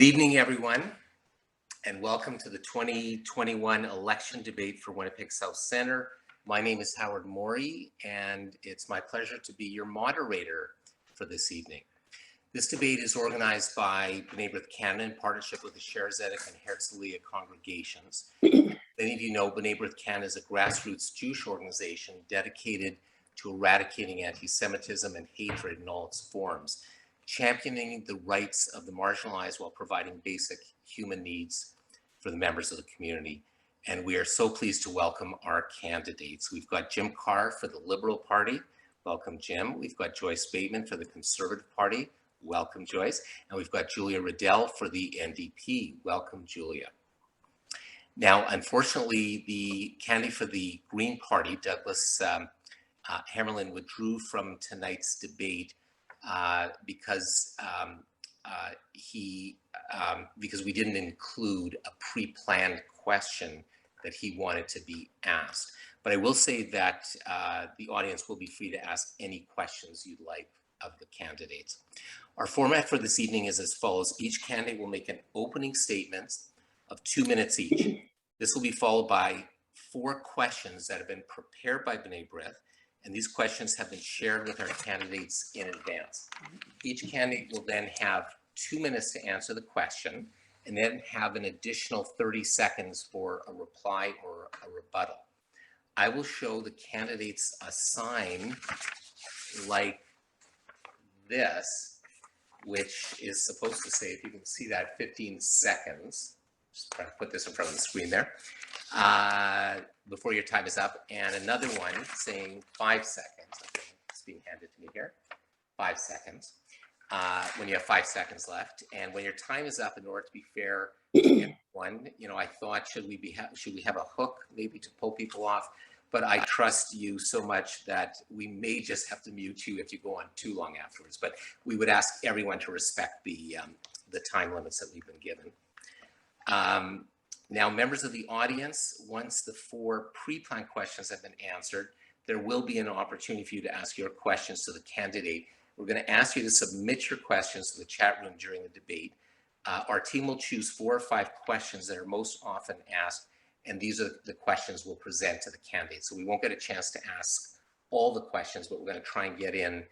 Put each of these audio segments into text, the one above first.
Good evening, everyone, and welcome to the 2021 election debate for Winnipeg South Centre. My name is Howard Morry, and it's my pleasure to be your moderator for this evening. This debate is organized by Brith Canada in partnership with the Sherzedek and Herzliya congregations. Many of you know Brith Canada is a grassroots Jewish organization dedicated to eradicating anti-Semitism and hatred in all its forms, championing the rights of the marginalized while providing basic human needs for the members of the community. And we are so pleased to welcome our candidates. We've got Jim Carr for the Liberal Party. Welcome, Jim. We've got Joyce Bateman for the Conservative Party. Welcome, Joyce. And we've got Julia Riddell for the NDP. Welcome, Julia. Now, unfortunately, the candidate for the Green Party, Douglas Hammerlin, withdrew from tonight's debate because we didn't include a pre-planned question that he wanted to be asked. But I will say that the audience will be free to ask any questions you'd like of the candidates. Our format for this evening is as follows. Each candidate will make an opening statement of 2 minutes each. This will be followed by 4 questions that have been prepared by B'nai Brith, and these questions have been shared with our candidates in advance. Each candidate will then have 2 minutes to answer the question and then have an additional 30 seconds for a reply or a rebuttal. I will show the candidates a sign like this, which is supposed to say, if you can see that, 15 seconds. Just try to put this in front of the screen there. Before your time is up, and another one saying 5 seconds. Okay, it's being handed to me here. 5 seconds. When you have 5 seconds left, and when your time is up, in order to be fair to everyone, I thought should we have a hook maybe to pull people off? But I trust you so much that we may just have to mute you if you go on too long afterwards. But we would ask everyone to respect the time limits that we've been given. Now, members of the audience, once the 4 pre-planned questions have been answered, there will be an opportunity for you to ask your questions to the candidate. We're going to ask you to submit your questions to the chat room during the debate. Our team will choose 4 or 5 questions that are most often asked, and these are the questions we'll present to the candidate. So we won't get a chance to ask all the questions, but we're going to try and get in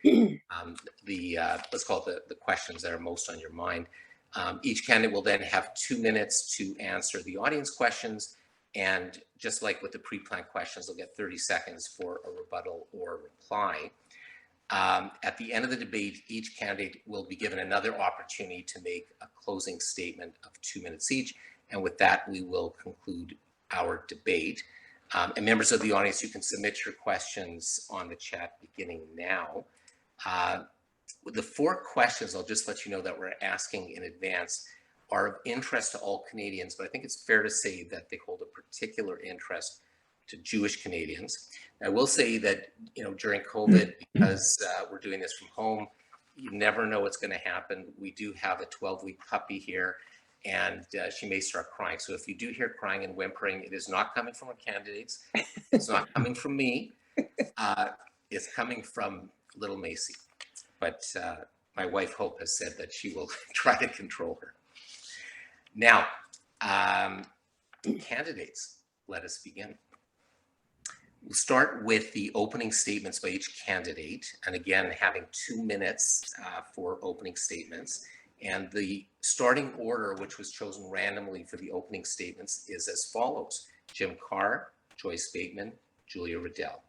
let's call it the questions that are most on your mind. Each candidate will then have 2 minutes to answer the audience questions, and just like with the pre-planned questions, they'll get 30 seconds for a rebuttal or a reply. At the end of the debate, each candidate will be given another opportunity to make a closing statement of 2 minutes each, and with that, we will conclude our debate. And members of the audience, you can submit your questions on the chat beginning now. The 4 questions, I'll just let you know that we're asking in advance, are of interest to all Canadians, but I think it's fair to say that they hold a particular interest to Jewish Canadians. I will say that, during COVID, because we're doing this from home, you never know what's going to happen. We do have a 12-week puppy here, and she may start crying. So if you do hear crying and whimpering, it is not coming from our candidates. It's not coming from me. It's coming from little Macy. But my wife, Hope, has said that she will try to control her. Now, candidates, let us begin. We'll start with the opening statements by each candidate, and again, having 2 minutes for opening statements. And the starting order, which was chosen randomly for the opening statements, is as follows: Jim Carr, Joyce Bateman, Julia Riddell.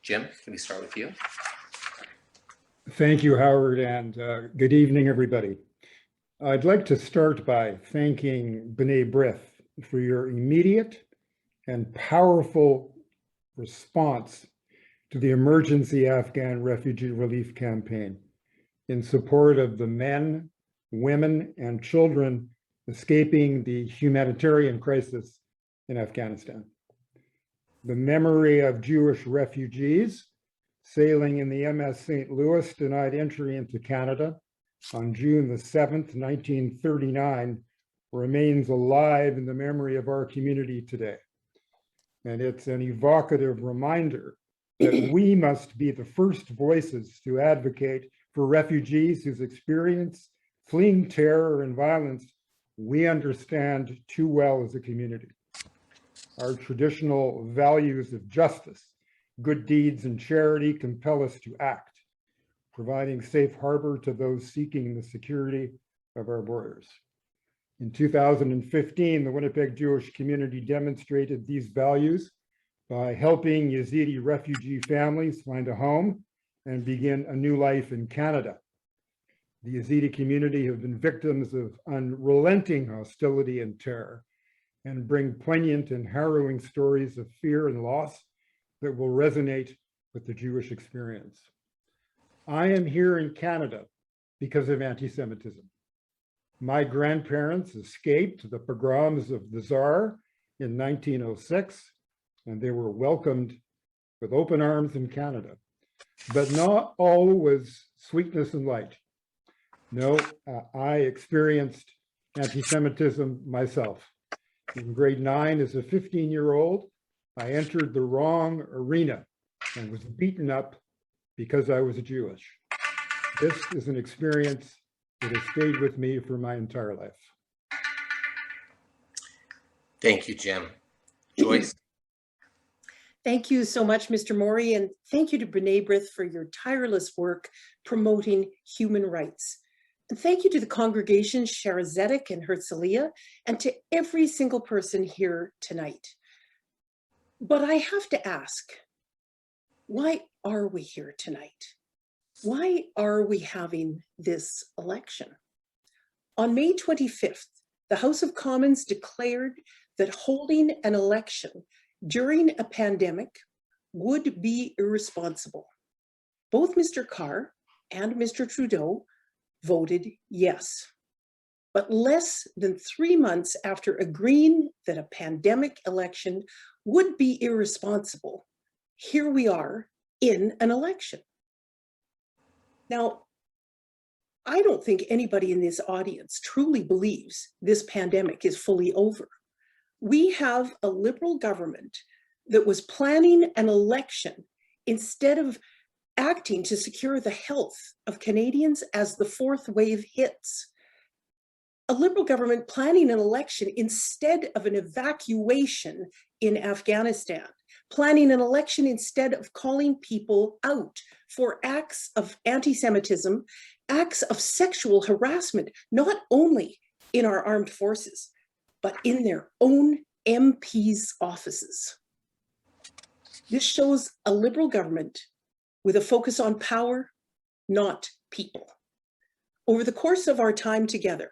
Jim, can we start with you? Thank you, Howard, and good evening, everybody. I'd like to start by thanking B'nai Brith for your immediate and powerful response to the emergency Afghan refugee relief campaign in support of the men, women, and children escaping the humanitarian crisis in Afghanistan. The memory of Jewish refugees sailing in the MS St. Louis denied entry into Canada on June the 7th, 1939, remains alive in the memory of our community today. And it's an evocative reminder that we must be the first voices to advocate for refugees whose experience fleeing terror and violence we understand too well as a community. Our traditional values of justice, good deeds, and charity compel us to act, providing safe harbor to those seeking the security of our borders. In 2015, the Winnipeg Jewish community demonstrated these values by helping Yazidi refugee families find a home and begin a new life in Canada. The Yazidi community have been victims of unrelenting hostility and terror, and bring poignant and harrowing stories of fear and loss that will resonate with the Jewish experience. I am here in Canada because of anti-Semitism. My grandparents escaped the pogroms of the Tsar in 1906, and they were welcomed with open arms in Canada. But not all was sweetness and light. No, I experienced anti-Semitism myself. In grade 9, as a 15-year-old, I entered the wrong arena and was beaten up because I was Jewish. This is an experience that has stayed with me for my entire life. Thank you, Jim. Joyce? Thank you so much, Mr. Morry, and thank you to B'nai Brith for your tireless work promoting human rights. And thank you to the congregation, Sharazetic and Herzliya, and to every single person here tonight. But I have to ask, why are we here tonight? Why are we having this election? On May 25th, the House of Commons declared that holding an election during a pandemic would be irresponsible. Both Mr. Carr and Mr. Trudeau voted yes. But less than 3 months after agreeing that a pandemic election would be irresponsible, here we are in an election. Now, I don't think anybody in this audience truly believes this pandemic is fully over. We have a Liberal government that was planning an election instead of acting to secure the health of Canadians as the fourth wave hits. A Liberal government planning an election instead of an evacuation in Afghanistan, planning an election instead of calling people out for acts of anti-Semitism, acts of sexual harassment, not only in our armed forces, but in their own MPs' offices. This shows a Liberal government with a focus on power, not people. Over the course of our time together,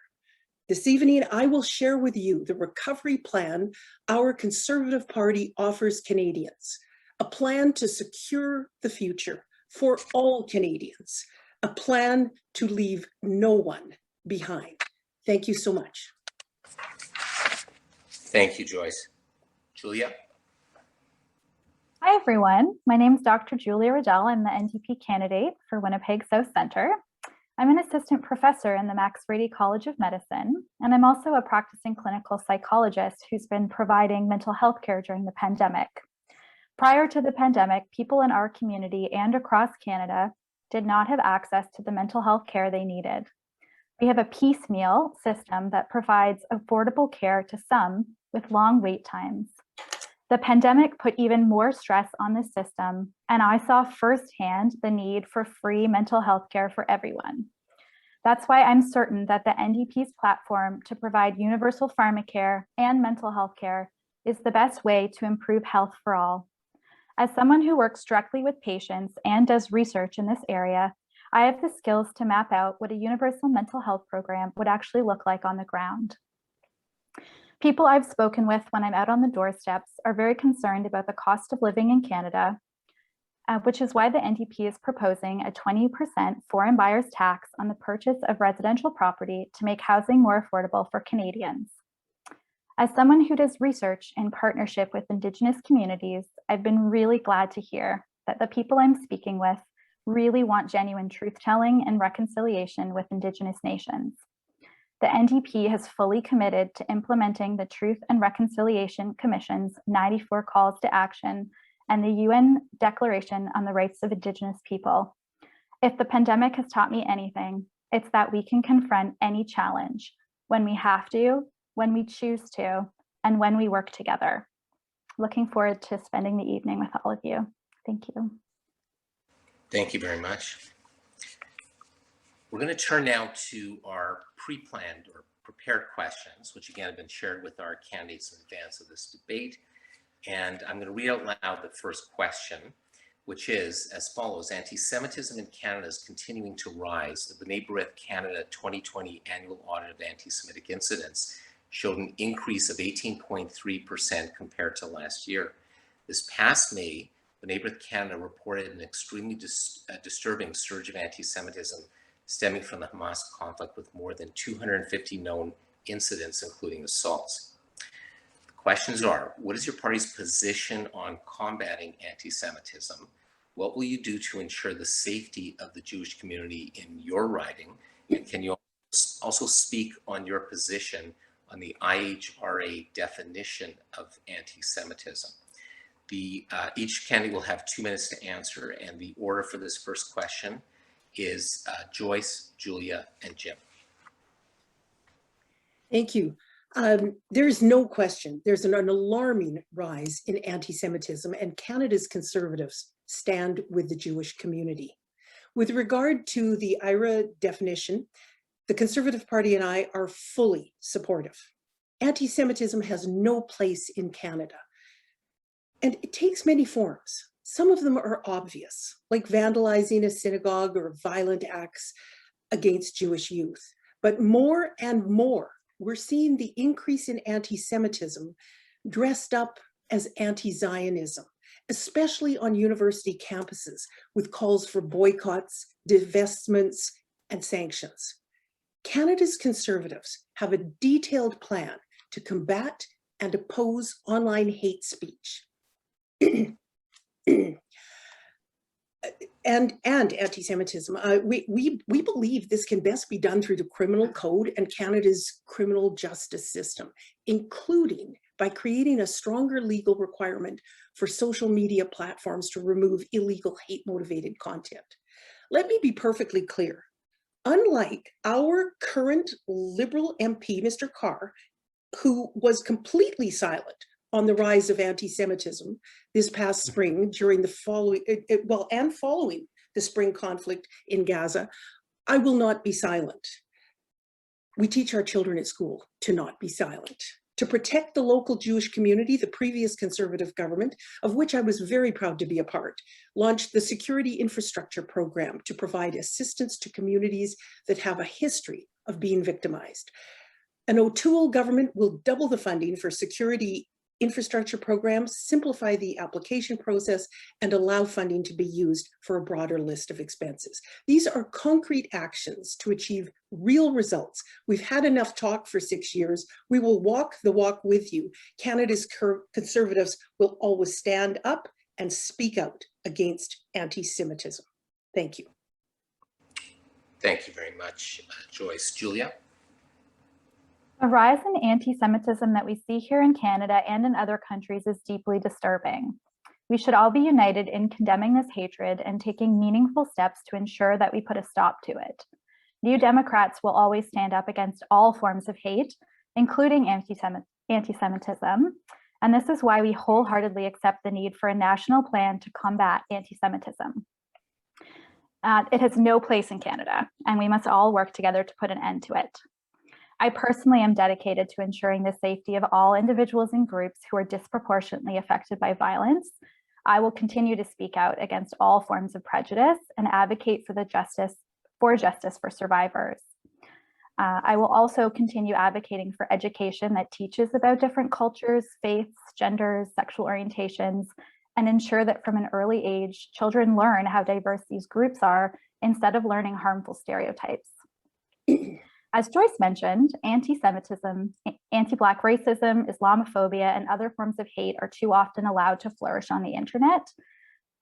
this evening, I will share with you the recovery plan our Conservative Party offers Canadians, a plan to secure the future for all Canadians, a plan to leave no one behind. Thank you so much. Thank you, Joyce. Julia? Hi, everyone. My name is Dr. Julia Riddell. I'm the NDP candidate for Winnipeg South Centre. I'm an assistant professor in the Max Brady College of Medicine, and I'm also a practicing clinical psychologist who's been providing mental health care during the pandemic. Prior to the pandemic, people in our community and across Canada did not have access to the mental health care they needed. We have a piecemeal system that provides affordable care to some with long wait times. The pandemic put even more stress on the system, and I saw firsthand the need for free mental health care for everyone. That's why I'm certain that the NDP's platform to provide universal pharmacare and mental health care is the best way to improve health for all. As someone who works directly with patients and does research in this area, I have the skills to map out what a universal mental health program would actually look like on the ground. People I've spoken with when I'm out on the doorsteps are very concerned about the cost of living in Canada, which is why the NDP is proposing a 20% foreign buyers tax on the purchase of residential property to make housing more affordable for Canadians. As someone who does research in partnership with Indigenous communities, I've been really glad to hear that the people I'm speaking with really want genuine truth-telling and reconciliation with Indigenous nations. The NDP has fully committed to implementing the Truth and Reconciliation Commission's 94 calls to action and the UN Declaration on the Rights of Indigenous People. If the pandemic has taught me anything, it's that we can confront any challenge, when we have to, when we choose to, and when we work together. Looking forward to spending the evening with all of you. Thank you. Thank you very much. We're going to turn now to our pre-planned or prepared questions, which again have been shared with our candidates in advance of this debate. And I'm going to read out loud the first question, which is as follows. Anti-Semitism in Canada is continuing to rise. The B'nai Brith Canada 2020 annual audit of anti-Semitic incidents showed an increase of 18.3% compared to last year. This past May, B'nai Brith Canada reported an extremely disturbing surge of anti-Semitism stemming from the Hamas conflict, with more than 250 known incidents, including assaults. The questions are, what is your party's position on combating anti-Semitism? What will you do to ensure the safety of the Jewish community in your riding? And can you also speak on your position on the IHRA definition of anti-Semitism? Each candidate will have 2 minutes to answer, and the order for this first question is Joyce, Julia, and Jim. Thank you. There's no question there's an alarming rise in anti-Semitism, and Canada's Conservatives stand with the Jewish community. With regard to the IHRA definition, the Conservative Party and I are fully supportive. Anti-Semitism has no place in Canada, and it takes many forms. Some of them are obvious, like vandalizing a synagogue or violent acts against Jewish youth. But more and more, we're seeing the increase in anti-Semitism dressed up as anti-Zionism, especially on university campuses, with calls for boycotts, divestments, and sanctions. Canada's Conservatives have a detailed plan to combat and oppose online hate speech and anti-Semitism. We believe this can best be done through the criminal code and Canada's criminal justice system, including by creating a stronger legal requirement for social media platforms to remove illegal hate-motivated content. Let me be perfectly clear. Unlike our current Liberal MP, Mr. Carr, who was completely silent on the rise of anti-Semitism this past spring during the following the spring conflict in Gaza, I will not be silent. We teach our children at school to not be silent. To protect the local Jewish community, the previous Conservative government, of which I was very proud to be a part, launched the Security Infrastructure Program to provide assistance to communities that have a history of being victimized. An O'Toole government will double the funding for security infrastructure programs, simplify the application process, and allow funding to be used for a broader list of expenses. These are concrete actions to achieve real results. We've had enough talk for 6 years. We will walk the walk with you. Canada's Conservatives will always stand up and speak out against anti-Semitism. Thank you. Thank you very much, Joyce. Julia? The rise in anti-Semitism that we see here in Canada and in other countries is deeply disturbing. We should all be united in condemning this hatred and taking meaningful steps to ensure that we put a stop to it. New Democrats will always stand up against all forms of hate, including anti-Semitism, and this is why we wholeheartedly accept the need for a national plan to combat anti-Semitism. It has no place in Canada, and we must all work together to put an end to it. I personally am dedicated to ensuring the safety of all individuals and groups who are disproportionately affected by violence. I will continue to speak out against all forms of prejudice and advocate for justice for survivors. I will also continue advocating for education that teaches about different cultures, faiths, genders, sexual orientations, and ensure that from an early age, children learn how diverse these groups are instead of learning harmful stereotypes. As Joyce mentioned, anti-Semitism, anti-Black racism, Islamophobia, and other forms of hate are too often allowed to flourish on the internet.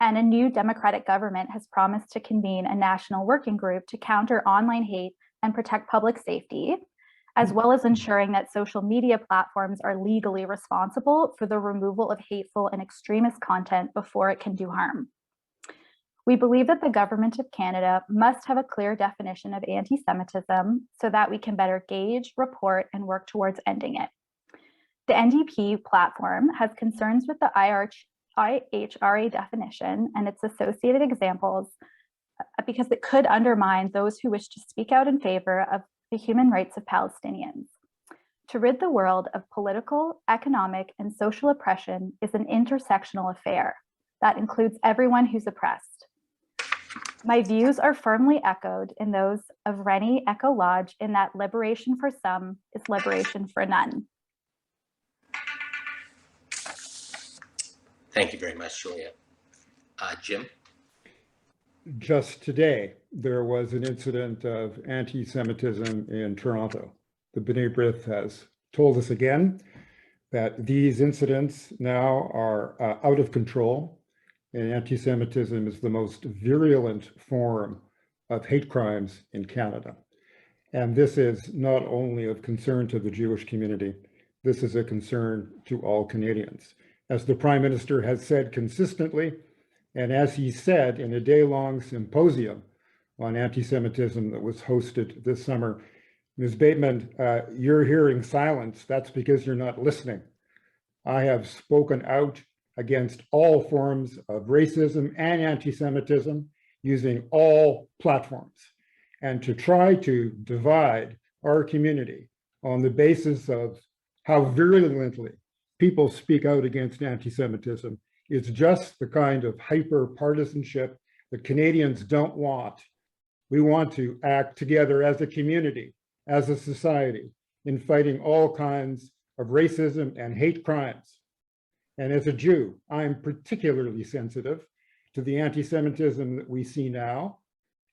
And a new Democratic government has promised to convene a national working group to counter online hate and protect public safety, as well as ensuring that social media platforms are legally responsible for the removal of hateful and extremist content before it can do harm. We believe that the government of Canada must have a clear definition of anti-Semitism so that we can better gauge, report, and work towards ending it. The NDP platform has concerns with the IHRA definition and its associated examples because it could undermine those who wish to speak out in favor of the human rights of Palestinians. To rid the world of political, economic, and social oppression is an intersectional affair that includes everyone who's oppressed. My views are firmly echoed in those of Rennie Echo Lodge in that liberation for some is liberation for none. Thank you very much, Julia. Jim? Just today, there was an incident of anti-Semitism in Toronto. The B'nai Brith has told us again that these incidents now are out of control, and anti-Semitism is the most virulent form of hate crimes in Canada. And this is not only of concern to the Jewish community, this is a concern to all Canadians. As the Prime Minister has said consistently, and as he said in a day-long symposium on anti-Semitism that was hosted this summer, Ms. Bateman, you're hearing silence. That's because you're not listening. I have spoken out against all forms of racism and anti-Semitism using all platforms. And to try to divide our community on the basis of how virulently people speak out against anti-Semitism is just the kind of hyper-partisanship that Canadians don't want. We want to act together as a community, as a society, in fighting all kinds of racism and hate crimes. And as a Jew, I'm particularly sensitive to the anti-Semitism that we see now,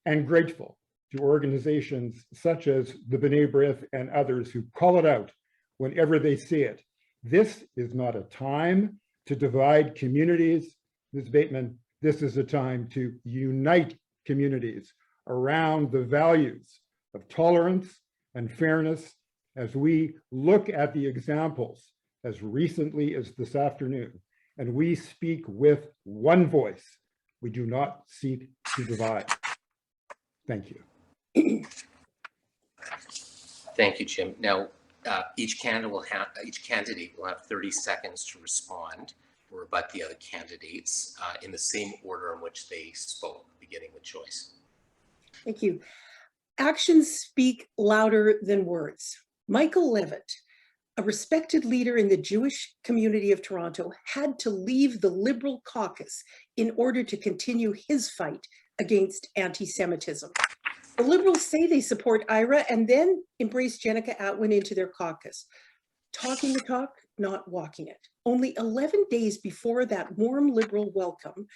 and grateful to organizations such as the B'nai Brith and others who call it out whenever they see it. This is not a time to divide communities. Ms. Bateman, this is a time to unite communities around the values of tolerance and fairness as we look at the examples as recently as this afternoon, and we speak with one voice. We do not seek to divide. Thank you. Thank you, Jim. Now, each candidate will have 30 seconds to respond or rebut the other candidates in the same order in which they spoke, beginning with Joyce. Thank you. Actions speak louder than words. Michael Levitt, a respected leader in the Jewish community of Toronto, had to leave the Liberal caucus in order to continue his fight against anti-Semitism. The Liberals say they support IRA and then embrace Jenica Atwin into their caucus. Talking the talk, not walking it. Only 11 days before that warm Liberal welcome,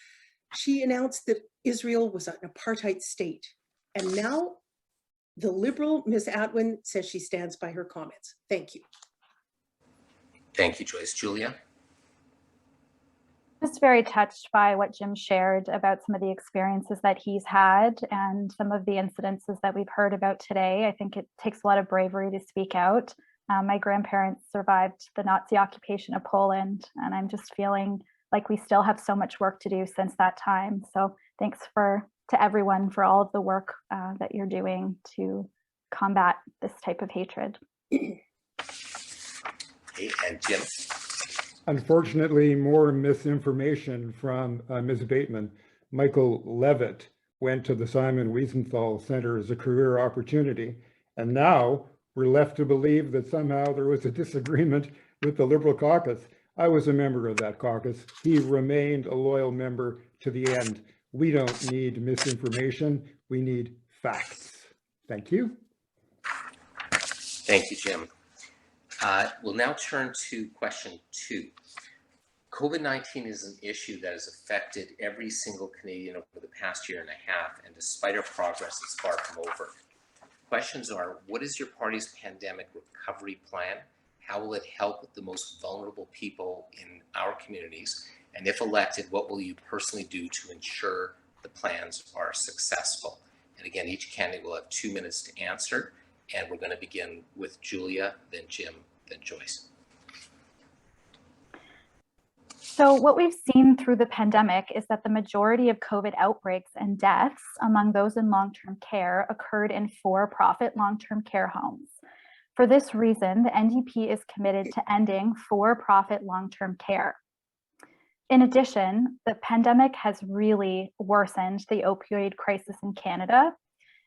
she announced that Israel was an apartheid state. And now the Liberal, Ms. Atwin, says she stands by her comments. Thank you. Thank you, Joyce. Julia? Just very touched by what Jim shared about some of the experiences that he's had and some of the incidences that we've heard about today. I think it takes a lot of bravery to speak out. My grandparents survived the Nazi occupation of Poland, and I'm just feeling like we still have so much work to do since that time. So thanks to everyone for all of the work that you're doing to combat this type of hatred. Okay, and Jim? Unfortunately, more misinformation from Ms. Bateman. Michael Levitt went to the Simon Wiesenthal Center as a career opportunity, and now we're left to believe that somehow there was a disagreement with the Liberal caucus. I was a member of that caucus. He remained a loyal member to the end. We don't need misinformation. We need facts. Thank you. Thank you, Jim. We'll now turn to question 2. COVID-19 is an issue that has affected every single Canadian over the past year and a half, and despite our progress, it's far from over. Questions are, what is your party's pandemic recovery plan? How will it help the most vulnerable people in our communities? And if elected, what will you personally do to ensure the plans are successful? And again, each candidate will have 2 minutes to answer. And we're going to begin with Julia, then Jim, then Joyce. So what we've seen through the pandemic is that the majority of COVID outbreaks and deaths among those in long-term care occurred in for-profit long-term care homes. For this reason, the NDP is committed to ending for-profit long-term care. In addition, the pandemic has really worsened the opioid crisis in Canada.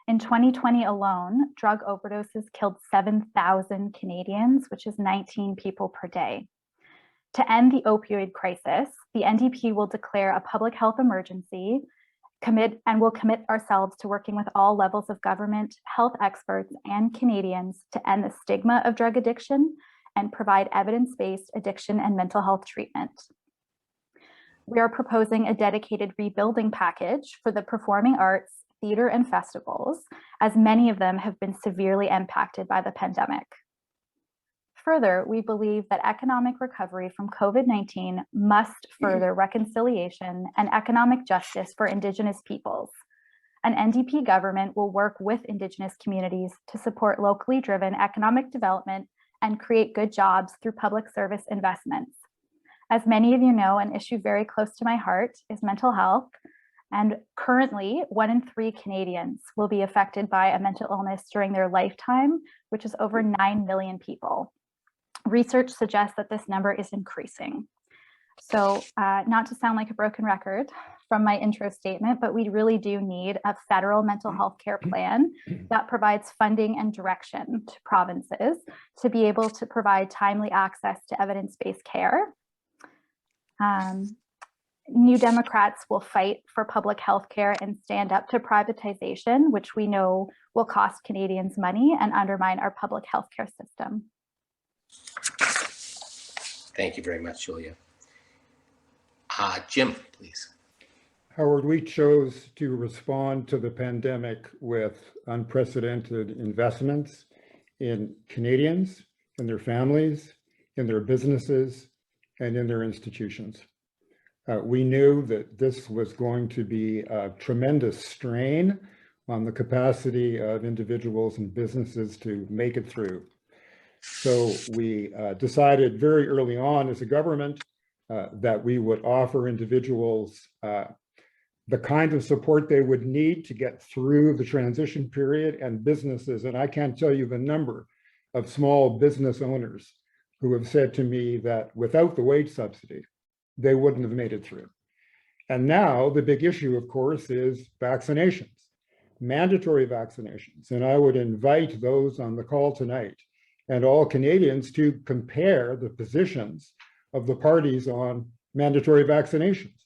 In 2020 alone, drug overdoses killed 7,000 Canadians, which is 19 people per day. To end the opioid crisis, the NDP will declare a public health emergency, will commit ourselves to working with all levels of government, health experts, and Canadians to end the stigma of drug addiction and provide evidence-based addiction and mental health treatment. We are proposing a dedicated rebuilding package for the performing arts, theater, and festivals, as many of them have been severely impacted by the pandemic. Further, we believe that economic recovery from COVID-19 must further reconciliation and economic justice for Indigenous peoples. An NDP government will work with Indigenous communities to support locally driven economic development and create good jobs through public service investments. As many of you know, an issue very close to my heart is mental health. And currently, 1 in 3 Canadians will be affected by a mental illness during their lifetime, which is over 9 million people. Research suggests that this number is increasing. So not to sound like a broken record from my intro statement, but we really do need a federal mental health care plan that provides funding and direction to provinces to be able to provide timely access to evidence-based care. New Democrats will fight for public health care and stand up to privatization, which we know will cost Canadians money and undermine our public health care system. Thank you very much, Julia. Jim, please. Howard, we chose to respond to the pandemic with unprecedented investments in Canadians, in their families, in their businesses, and in their institutions. We knew that this was going to be a tremendous strain on the capacity of individuals and businesses to make it through. So we decided very early on as a government that we would offer individuals the kind of support they would need to get through the transition period, and businesses. And I can't tell you the number of small business owners who have said to me that without the wage subsidy, they wouldn't have made it through. And now the big issue, of course, is vaccinations, mandatory vaccinations. And I would invite those on the call tonight and all Canadians to compare the positions of the parties on mandatory vaccinations.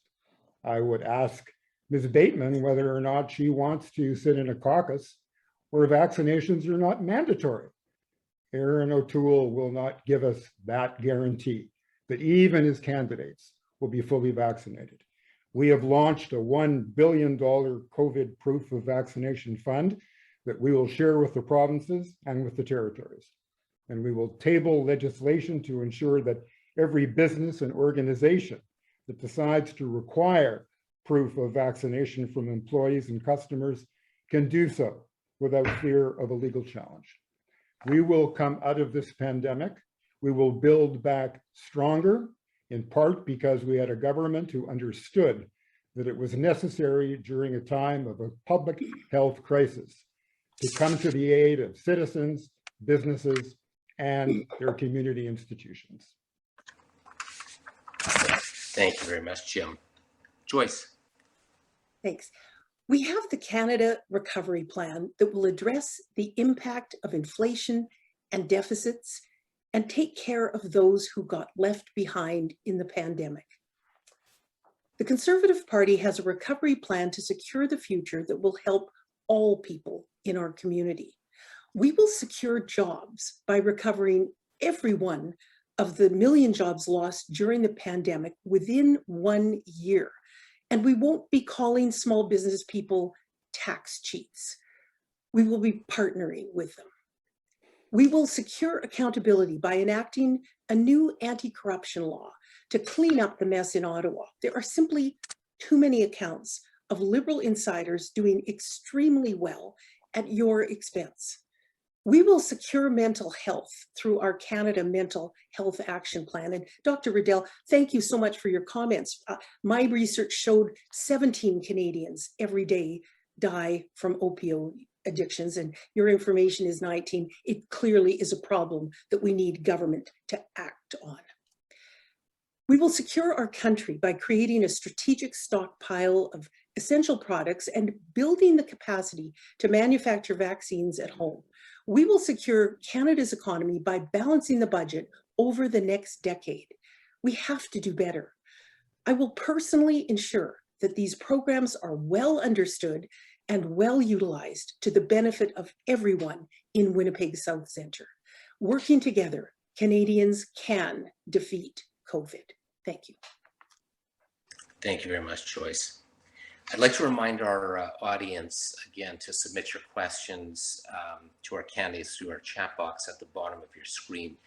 I would ask Ms. Bateman whether or not she wants to sit in a caucus where vaccinations are not mandatory. Erin O'Toole will not give us that guarantee that even his candidates will be fully vaccinated. We have launched a $1 billion COVID proof of vaccination fund that we will share with the provinces and with the territories. And we will table legislation to ensure that every business and organization that decides to require proof of vaccination from employees and customers can do so without fear of a legal challenge. We will come out of this pandemic. We will build back stronger, in part because we had a government who understood that it was necessary during a time of a public health crisis to come to the aid of citizens, businesses, and their community institutions. Thank you very much, Jim. Joyce. Thanks. We have the Canada Recovery Plan that will address the impact of inflation and deficits and take care of those who got left behind in the pandemic. The Conservative Party has a recovery plan to secure the future that will help all people in our community. We will secure jobs by recovering every one of the 1 million jobs lost during the pandemic within 1 year. And we won't be calling small business people tax cheats. We will be partnering with them. We will secure accountability by enacting a new anti-corruption law to clean up the mess in Ottawa. There are simply too many accounts of Liberal insiders doing extremely well at your expense. We will secure mental health through our Canada Mental Health Action Plan. And Dr. Riddell, thank you so much for your comments. My research showed 17 Canadians every day die from opioid addictions, and your information is 19. It clearly is a problem that we need government to act on. We will secure our country by creating a strategic stockpile of essential products and building the capacity to manufacture vaccines at home. We will secure Canada's economy by balancing the budget over the next decade. We have to do better. I will personally ensure that these programs are well understood and well utilized to the benefit of everyone in Winnipeg South Centre. Working together, Canadians can defeat COVID. Thank you. Thank you very much, Joyce. I'd like to remind our audience again to submit your questions to our candidates through our chat box at the bottom of your screen.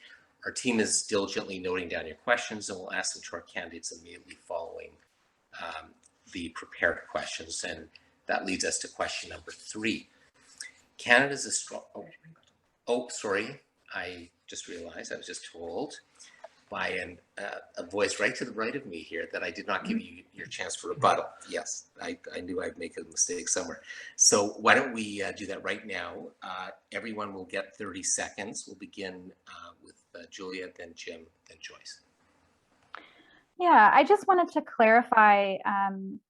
Our team is diligently noting down your questions, and we'll ask them to our candidates immediately following the prepared questions. And that leads us to question number 3. Canada's a strong, sorry, I just realized, I was just told by a voice right to the right of me here that I did not give you your chance for rebuttal. Yes, I knew I'd make a mistake somewhere. So why don't we do that right now? Everyone will get 30 seconds. We'll begin with Julia, then Jim, then Joyce. Yeah, I just wanted to clarify,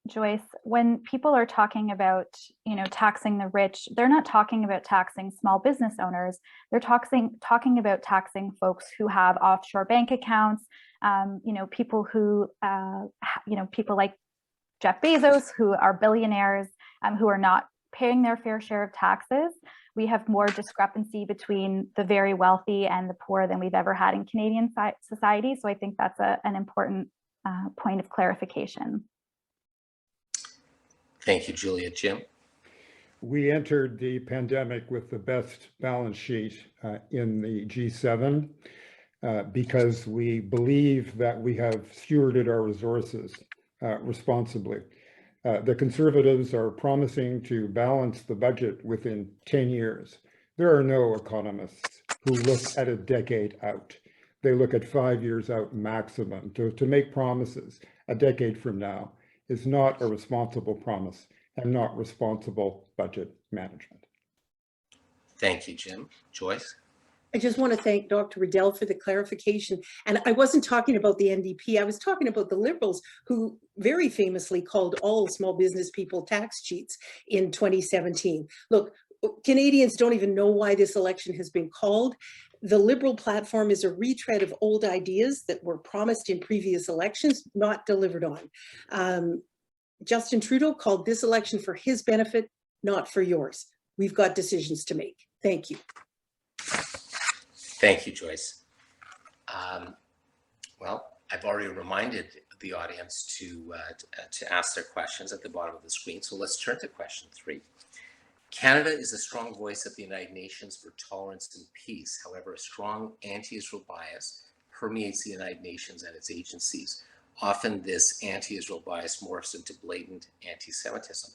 Joyce, when people are talking about, taxing the rich, they're not talking about taxing small business owners. They're talking about taxing folks who have offshore bank accounts, people who, people like Jeff Bezos, who are billionaires, who are not paying their fair share of taxes. We have more discrepancy between the very wealthy and the poor than we've ever had in Canadian society. So I think that's an important point of clarification. Thank you, Julia. Jim? We entered the pandemic with the best balance sheet in the G7 because we believe that we have stewarded our resources responsibly. The Conservatives are promising to balance the budget within 10 years. There are no economists who look at a decade out. They look at 5 years out maximum. To make promises a decade from now is not a responsible promise and not responsible budget management. Thank you, Jim. Joyce? I just want to thank Dr. Riddell for the clarification. And I wasn't talking about the NDP. I was talking about the Liberals, who very famously called all small business people tax cheats in 2017. Look, Canadians don't even know why this election has been called. The Liberal platform is a retread of old ideas that were promised in previous elections, not delivered on. Justin Trudeau called this election for his benefit, not for yours. We've got decisions to make. Thank you. Thank you, Joyce. Well, I've already reminded the audience to ask their questions at the bottom of the screen. So let's turn to question 3. Canada is a strong voice at the United Nations for tolerance and peace. However, a strong anti-Israel bias permeates the United Nations and its agencies. Often this anti-Israel bias morphs into blatant anti-Semitism.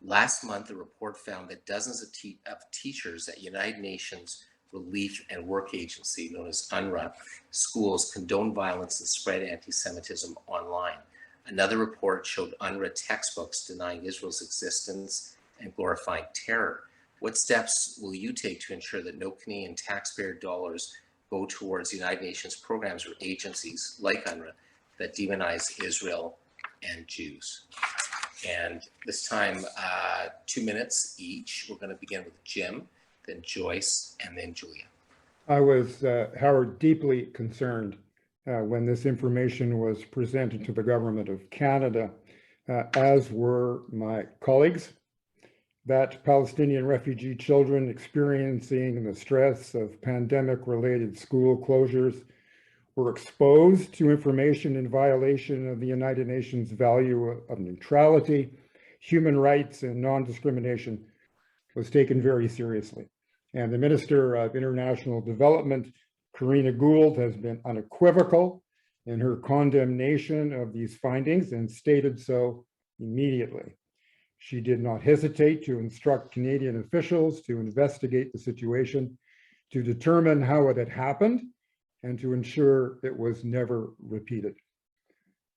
Last month, a report found that dozens of teachers at United Nations Relief and Work Agency, known as UNRWA, schools condone violence and spread anti-Semitism online. Another report showed UNRWA textbooks denying Israel's existence and glorifying terror. What steps will you take to ensure that no Canadian taxpayer dollars go towards United Nations programs or agencies like UNRWA that demonize Israel and Jews? And this time, 2 minutes each. We're going to begin with Jim, then Joyce, and then Julia. I was, Howard, deeply concerned when this information was presented to the Government of Canada, as were my colleagues, that Palestinian refugee children experiencing the stress of pandemic-related school closures were exposed to information in violation of the United Nations value of neutrality, human rights, and non-discrimination was taken very seriously. And the Minister of International Development, Karina Gould, has been unequivocal in her condemnation of these findings and stated so immediately. She did not hesitate to instruct Canadian officials to investigate the situation to determine how it had happened and to ensure it was never repeated.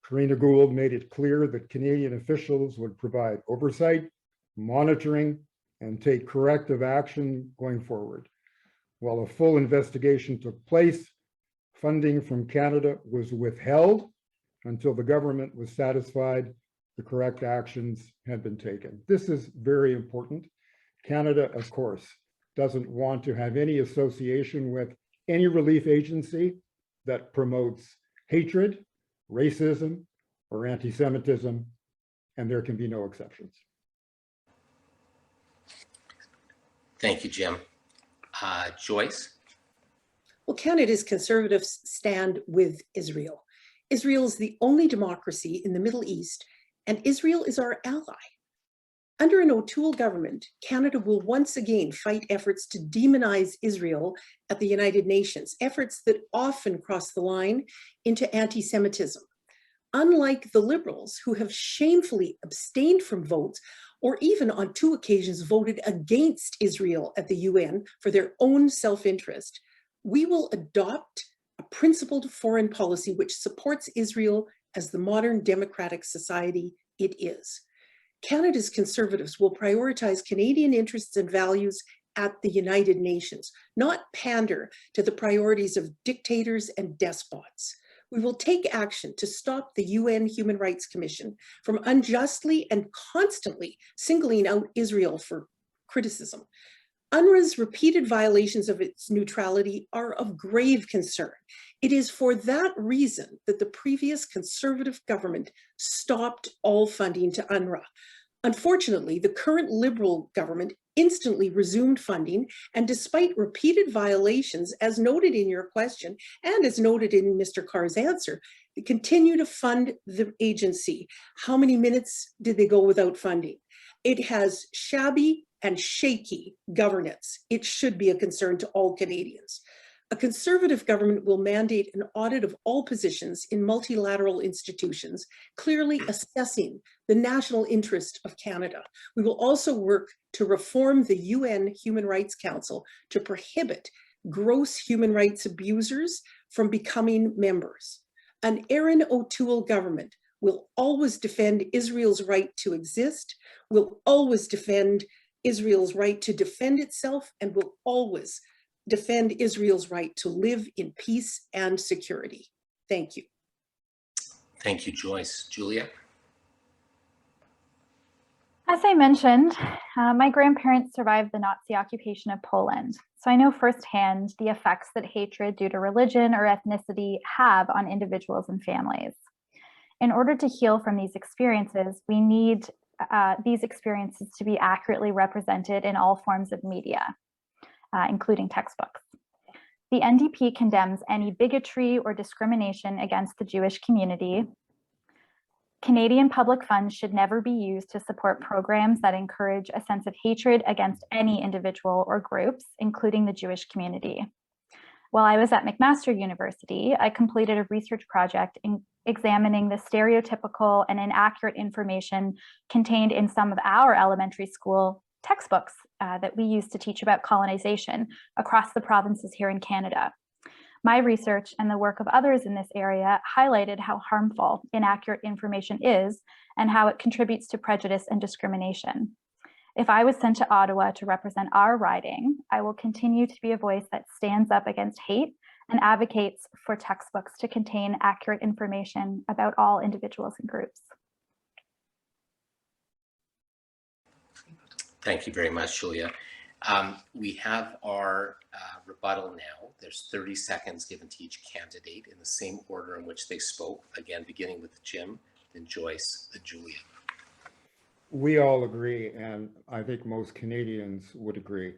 Karina Gould made it clear that Canadian officials would provide oversight, monitoring, and take corrective action going forward. While a full investigation took place, funding from Canada was withheld until the government was satisfied the correct actions had been taken. This is very important. Canada, of course, doesn't want to have any association with any relief agency that promotes hatred, racism, or anti-Semitism, and there can be no exceptions. Thank you, Jim. Joyce? Well, Canada's Conservatives stand with Israel. Israel is the only democracy in the Middle East, and Israel is our ally. Under an O'Toole government, Canada will once again fight efforts to demonize Israel at the United Nations, efforts that often cross the line into anti-Semitism. Unlike the Liberals, who have shamefully abstained from votes, or even on 2 occasions voted against Israel at the UN for their own self-interest, we will adopt a principled foreign policy which supports Israel as the modern democratic society it is. Canada's Conservatives will prioritize Canadian interests and values at the United Nations, not pander to the priorities of dictators and despots. We will take action to stop the UN Human Rights Commission from unjustly and constantly singling out Israel for criticism. UNRWA's repeated violations of its neutrality are of grave concern. It is for that reason that the previous Conservative government stopped all funding to UNRWA. Unfortunately, the current Liberal government instantly resumed funding, and despite repeated violations, as noted in your question and as noted in Mr. Carr's answer, they continue to fund the agency. How many minutes did they go without funding? It has shabby and shaky governance. It should be a concern to all Canadians. A Conservative government will mandate an audit of all positions in multilateral institutions, clearly assessing the national interest of Canada. We will also work to reform the UN Human Rights Council to prohibit gross human rights abusers from becoming members. An Erin O'Toole government will always defend Israel's right to exist, will always defend Israel's right to defend itself, and will always defend Israel's right to live in peace and security. Thank you. Thank you, Joyce. Julia? As I mentioned, my grandparents survived the Nazi occupation of Poland, so I know firsthand the effects that hatred due to religion or ethnicity have on individuals and families. In order to heal from these experiences, we need these experiences to be accurately represented in all forms of media, including textbooks. The NDP condemns any bigotry or discrimination against the Jewish community. Canadian public funds should never be used to support programs that encourage a sense of hatred against any individual or groups, including the Jewish community. While I was at McMaster University, I completed a research project in examining the stereotypical and inaccurate information contained in some of our elementary school textbooks that we use to teach about colonization across the provinces here in Canada. My research and the work of others in this area highlighted how harmful inaccurate information is and how it contributes to prejudice and discrimination. If I was sent to Ottawa to represent our riding, I will continue to be a voice that stands up against hate and advocates for textbooks to contain accurate information about all individuals and groups. Thank you very much, Julia. We have our rebuttal now. There's 30 seconds given to each candidate in the same order in which they spoke, again, beginning with Jim, then Joyce, then Julia. We all agree, and I think most Canadians would agree,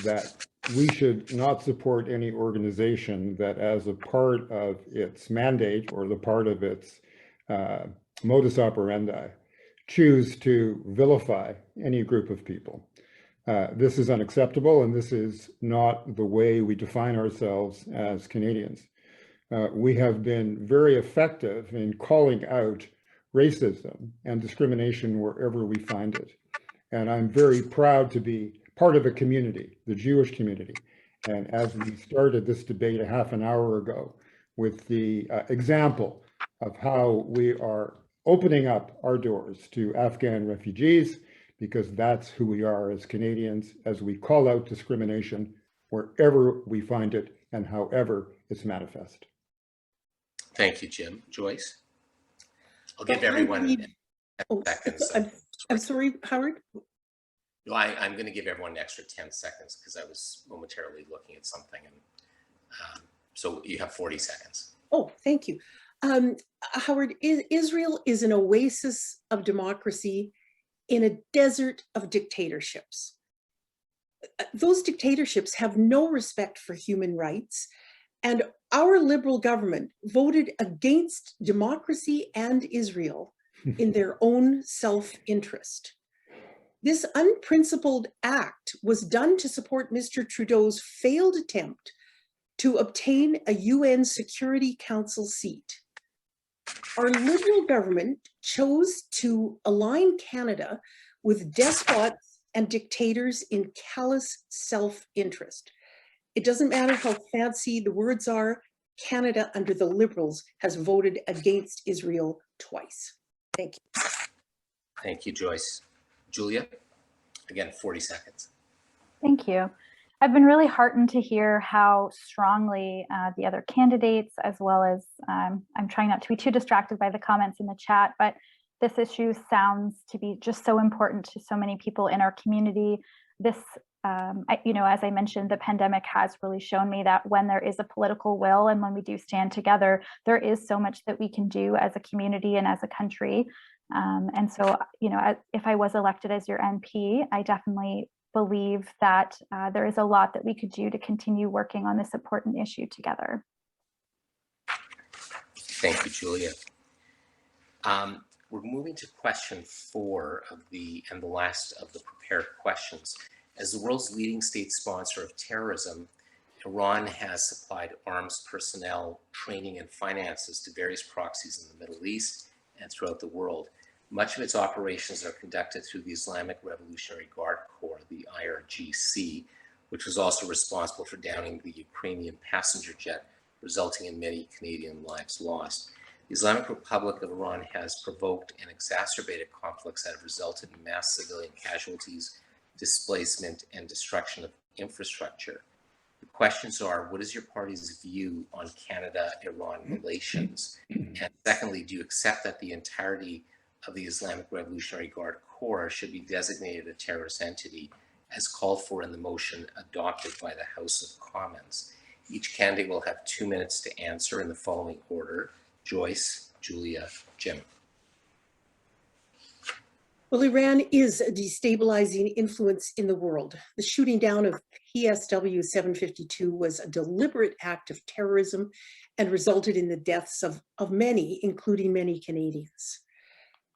that we should not support any organization that, as a part of its mandate or the part of its modus operandi, choose to vilify any group of people. This is unacceptable, and this is not the way we define ourselves as Canadians. We have been very effective in calling out racism and discrimination wherever we find it. And I'm very proud to be part of a community, the Jewish community, And as we started this debate a half an hour ago with the example of how we are opening up our doors to Afghan refugees, because that's who we are as Canadians, as we call out discrimination wherever we find it and however it's manifest. Thank you, Jim. Joyce? I'll give Well, I everyone believe- 10 seconds. I'm sorry, Howard. No, I'm going to give everyone an extra 10 seconds because I was momentarily looking at something. And so you have 40 seconds. Oh, thank you. Howard, Israel is an oasis of democracy in a desert of dictatorships. Those dictatorships have no respect for human rights, and our liberal government voted against democracy and Israel in their own self-interest. This unprincipled act was done to support Mr. Trudeau's failed attempt to obtain a UN Security Council seat. Our Liberal government chose to align Canada with despots and dictators in callous self-interest. It doesn't matter how fancy the words are, Canada under the Liberals has voted against Israel twice. Thank you. Thank you, Joyce. Julia, again, 40 seconds. Thank you. I've been really heartened to hear how strongly the other candidates, as well as I'm trying not to be too distracted by the comments in the chat, but this issue sounds to be just so important to so many people in our community. This, as I mentioned, the pandemic has really shown me that when there is a political will and when we do stand together, there is so much that we can do as a community and as a country. And so, if I was elected as your MP, I definitely believe that there is a lot that we could do to continue working on this important issue together. Thank you, Julia. We're moving to question 4 of the last of the prepared questions. As the world's leading state sponsor of terrorism, Iran has supplied arms personnel, training, and finances to various proxies in the Middle East and throughout the world. Much of its operations are conducted through the Islamic Revolutionary Guard Corps, the IRGC, which was also responsible for downing the Ukrainian passenger jet, resulting in many Canadian lives lost. The Islamic Republic of Iran has provoked and exacerbated conflicts that have resulted in mass civilian casualties, displacement, and destruction of infrastructure. The questions are, what is your party's view on Canada-Iran relations? And secondly, do you accept that the entirety of the Islamic Revolutionary Guard Corps should be designated a terrorist entity as called for in the motion adopted by the House of Commons? Each candidate will have 2 minutes to answer in the following order: Joyce, Julia, Jim. Well, Iran is a destabilizing influence in the world. The shooting down of PSW 752 was a deliberate act of terrorism and resulted in the deaths of many, including many Canadians.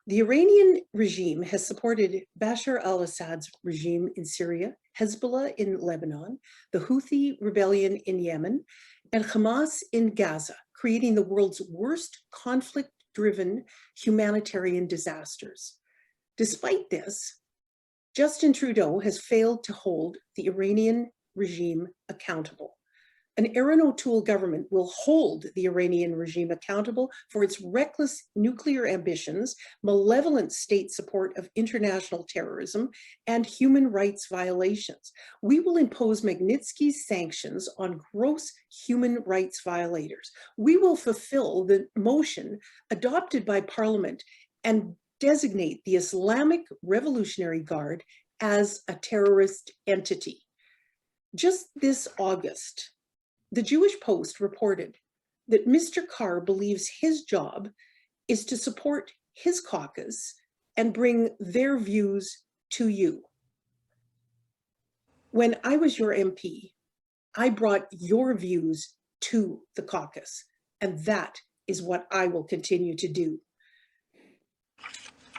The Iranian regime has supported Bashar al-Assad's regime in Syria, Hezbollah in Lebanon, the Houthi rebellion in Yemen, and Hamas in Gaza, creating the world's worst conflict-driven humanitarian disasters. Despite this, Justin Trudeau has failed to hold the Iranian regime accountable. An Aaron O'Toole government will hold the Iranian regime accountable for its reckless nuclear ambitions, malevolent state support of international terrorism, and human rights violations. We will impose Magnitsky's sanctions on gross human rights violators. We will fulfill the motion adopted by Parliament and designate the Islamic Revolutionary Guard as a terrorist entity. Just this August, the Jewish Post reported that Mr. Carr believes his job is to support his caucus and bring their views to you. When I was your MP, I brought your views to the caucus, and that is what I will continue to do.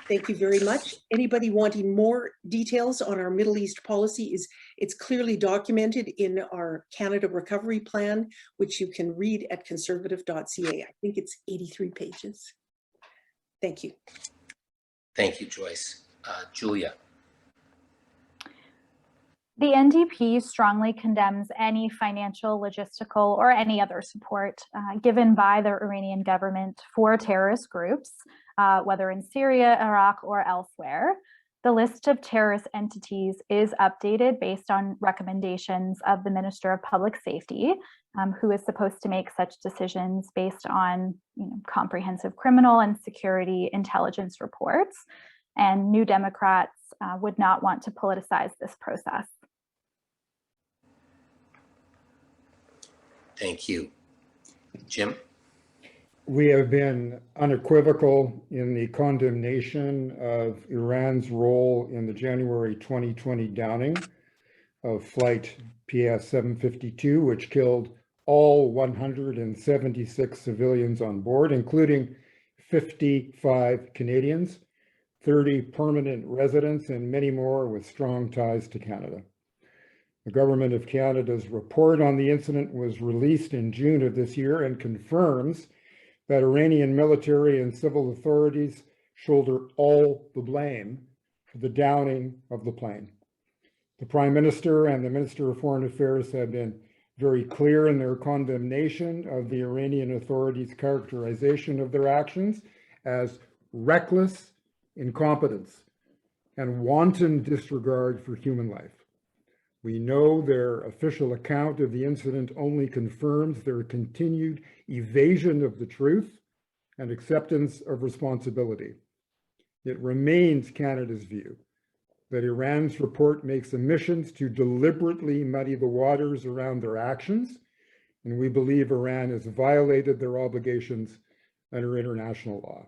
Thank you very much. Anybody wanting more details on our Middle East policy, it's clearly documented in our Canada Recovery Plan, which you can read at conservative.ca. I think it's 83 pages. Thank you. Thank you, Joyce. Julia. The NDP strongly condemns any financial, logistical, or any other support given by the Iranian government for terrorist groups, whether in Syria, Iraq, or elsewhere. The list of terrorist entities is updated based on recommendations of the Minister of Public Safety, who is supposed to make such decisions based on comprehensive criminal and security intelligence reports. And New Democrats would not want to politicize this process. Thank you. Jim? We have been unequivocal in the condemnation of Iran's role in the January 2020 downing of flight PS 752, which killed all 176 civilians on board, including 55 Canadians, 30 permanent residents, and many more with strong ties to Canada. The Government of Canada's report on the incident was released in June of this year and confirms that Iranian military and civil authorities shoulder all the blame for the downing of the plane. The Prime Minister and the Minister of Foreign Affairs have been very clear in their condemnation of the Iranian authorities' characterization of their actions as reckless incompetence and wanton disregard for human life. We know their official account of the incident only confirms their continued evasion of the truth and acceptance of responsibility. It remains Canada's view that Iran's report makes omissions to deliberately muddy the waters around their actions, and we believe Iran has violated their obligations under international law.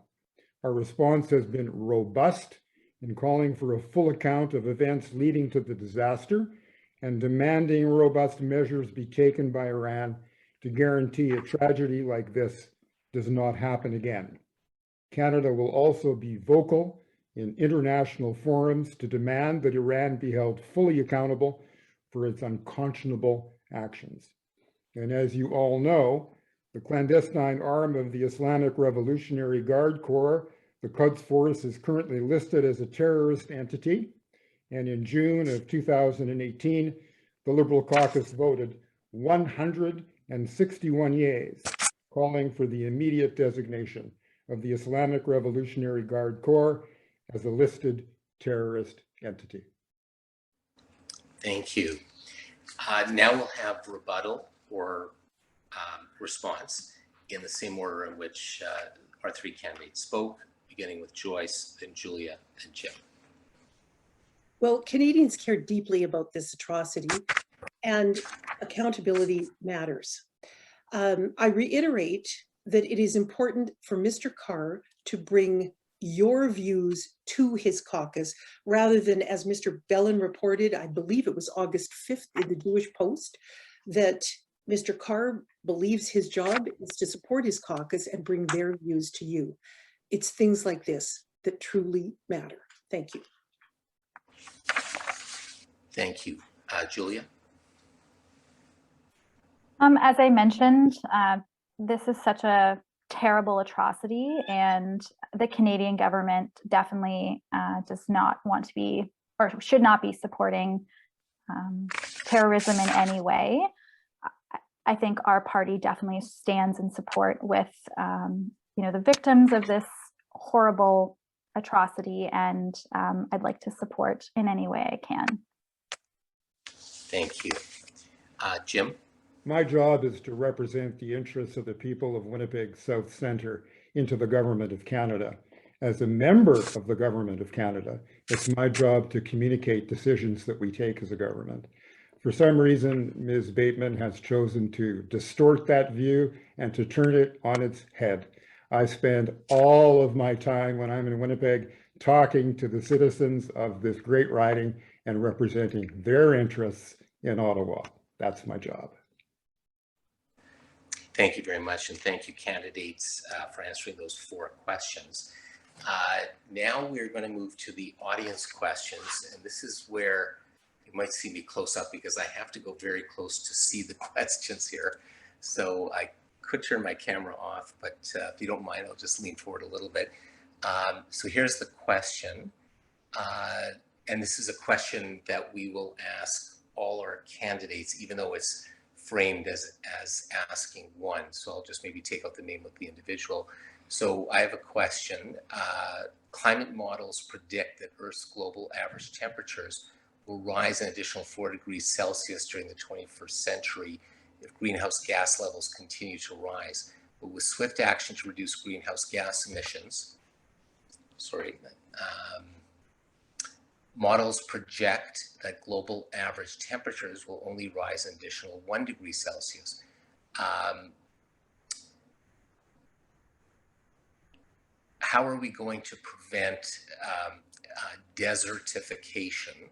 Our response has been robust in calling for a full account of events leading to the disaster and demanding robust measures be taken by Iran to guarantee a tragedy like this does not happen again. Canada will also be vocal in international forums to demand that Iran be held fully accountable for its unconscionable actions. And as you all know, the clandestine arm of the Islamic Revolutionary Guard Corps, the Quds Force, is currently listed as a terrorist entity. And in June of 2018, the Liberal caucus voted 161 yeas, calling for the immediate designation of the Islamic Revolutionary Guard Corps as a listed terrorist entity. Thank you. Now we'll have rebuttal or response in the same order in which our three candidates spoke, beginning with Joyce, then Julia, and Jim. Well, Canadians care deeply about this atrocity, and accountability matters. I reiterate that it is important for Mr. Carr to bring your views to his caucus, rather than, as Mr. Bellin reported, I believe it was August 5th in the Jewish Post, that Mr. Carr believes his job is to support his caucus and bring their views to you. It's things like this that truly matter. Thank you. Thank you. Julia? As I mentioned, this is such a terrible atrocity, and the Canadian government definitely does not want to be, or should not be, supporting terrorism in any way. I think our party definitely stands in support with the victims of this horrible atrocity, and I'd like to support in any way I can. Thank you. Jim? My job is to represent the interests of the people of Winnipeg South Centre into the Government of Canada. As a member of the Government of Canada, it's my job to communicate decisions that we take as a government. For some reason, Ms. Bateman has chosen to distort that view and to turn it on its head. I spend all of my time when I'm in Winnipeg talking to the citizens of this great riding and representing their interests in Ottawa. That's my job. Thank you very much, and thank you, candidates, for answering those 4 questions. Now we're going to move to the audience questions, and this is where you might see me close up because I have to go very close to see the questions here. So I could turn my camera off, but if you don't mind, I'll just lean forward a little bit. So here's the question, and this is a question that we will ask all our candidates, even though it's framed as asking one. So I'll just maybe take out the name of the individual. So I have a question. Climate models predict that Earth's global average temperatures will rise an additional 4 degrees Celsius during the 21st century if greenhouse gas levels continue to rise. But with swift action to reduce greenhouse gas emissions, models project that global average temperatures will only rise an additional 1 degree Celsius. How are we going to prevent desertification,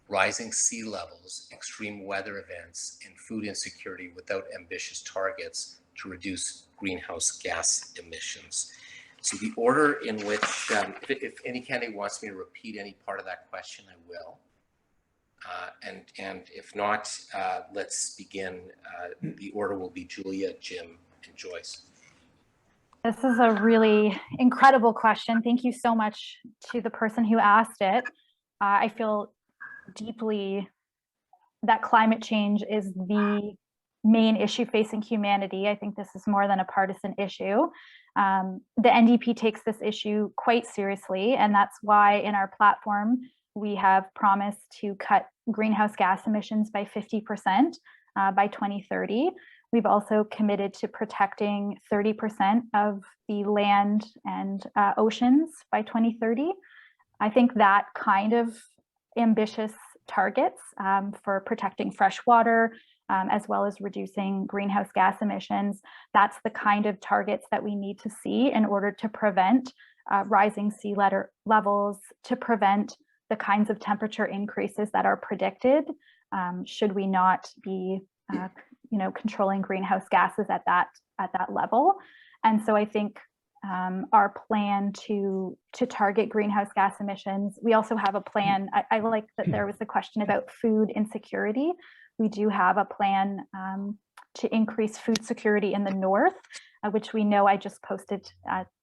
rising sea levels, extreme weather events, and food insecurity without ambitious targets to reduce greenhouse gas emissions? So the order in which, if any candidate wants me to repeat any part of that question, I will. And if not, let's begin. The order will be Julia, Jim, and Joyce. This is a really incredible question. Thank you so much to the person who asked it. I feel deeply that climate change is the main issue facing humanity. I think this is more than a partisan issue. The NDP takes this issue quite seriously, and that's why in our platform, we have promised to cut greenhouse gas emissions by 50% by 2030. We've also committed to protecting 30% of the land and oceans by 2030. I think that kind of ambitious targets for protecting fresh water, as well as reducing greenhouse gas emissions, that's the kind of targets that we need to see in order to prevent rising sea levels, to prevent the kinds of temperature increases that are predicted should we not be controlling greenhouse gases at that level. And so I think our plan to target greenhouse gas emissions, we also have a plan. I like that there was a question about food insecurity. We do have a plan to increase food security in the north, which we know. I just posted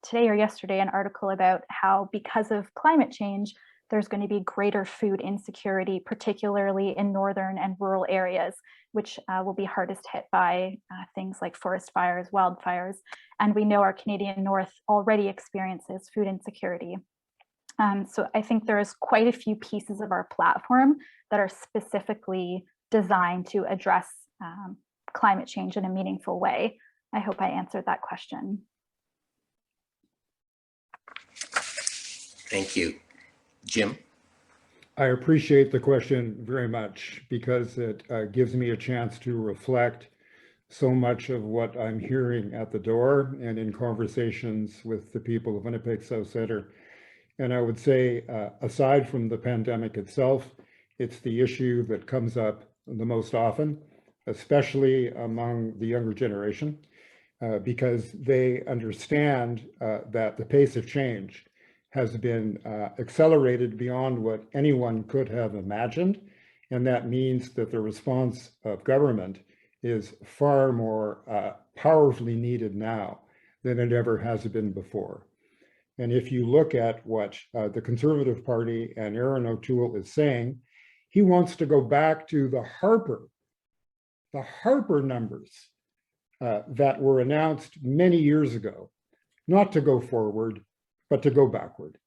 today or yesterday an article about how, because of climate change, there's going to be greater food insecurity, particularly in northern and rural areas, which will be hardest hit by things like forest fires, wildfires. And we know our Canadian North already experiences food insecurity. So I think there's quite a few pieces of our platform that are specifically designed to address climate change in a meaningful way. I hope I answered that question. Thank you. Jim? I appreciate the question very much because it gives me a chance to reflect so much of what I'm hearing at the door and in conversations with the people of Winnipeg South Centre. And I would say, aside from the pandemic itself, it's the issue that comes up the most often, especially among the younger generation, because they understand that the pace of change has been accelerated beyond what anyone could have imagined. And that means that the response of government is far more powerfully needed now than it ever has been before. And if you look at what the Conservative Party and Aaron O'Toole is saying, he wants to go back to the Harper numbers that were announced many years ago, not to go forward, but to go backward.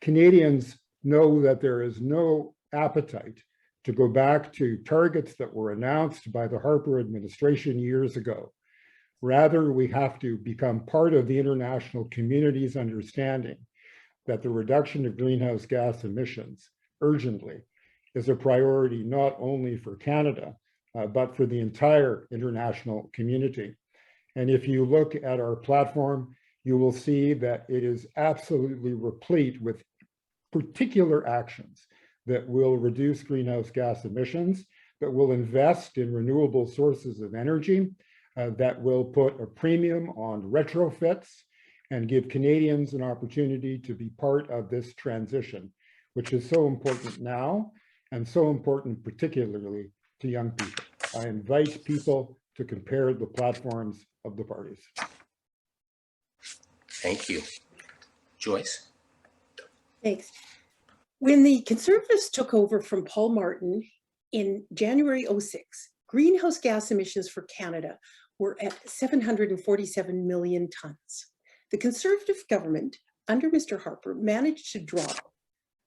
Canadians know that there is no appetite to go back to targets that were announced by the Harper administration years ago. Rather, we have to become part of the international community's understanding that the reduction of greenhouse gas emissions urgently is a priority not only for Canada, but for the entire international community. And if you look at our platform, you will see that it is absolutely replete with particular actions that will reduce greenhouse gas emissions, that will invest in renewable sources of energy, that will put a premium on retrofits and give Canadians an opportunity to be part of this transition, which is so important now and so important particularly to young people. I invite people to compare the platforms of the parties. Thank you. Joyce? Thanks. When the Conservatives took over from Paul Martin in January 06, greenhouse gas emissions for Canada were at 747 million tons. The Conservative government under Mr. Harper managed to drop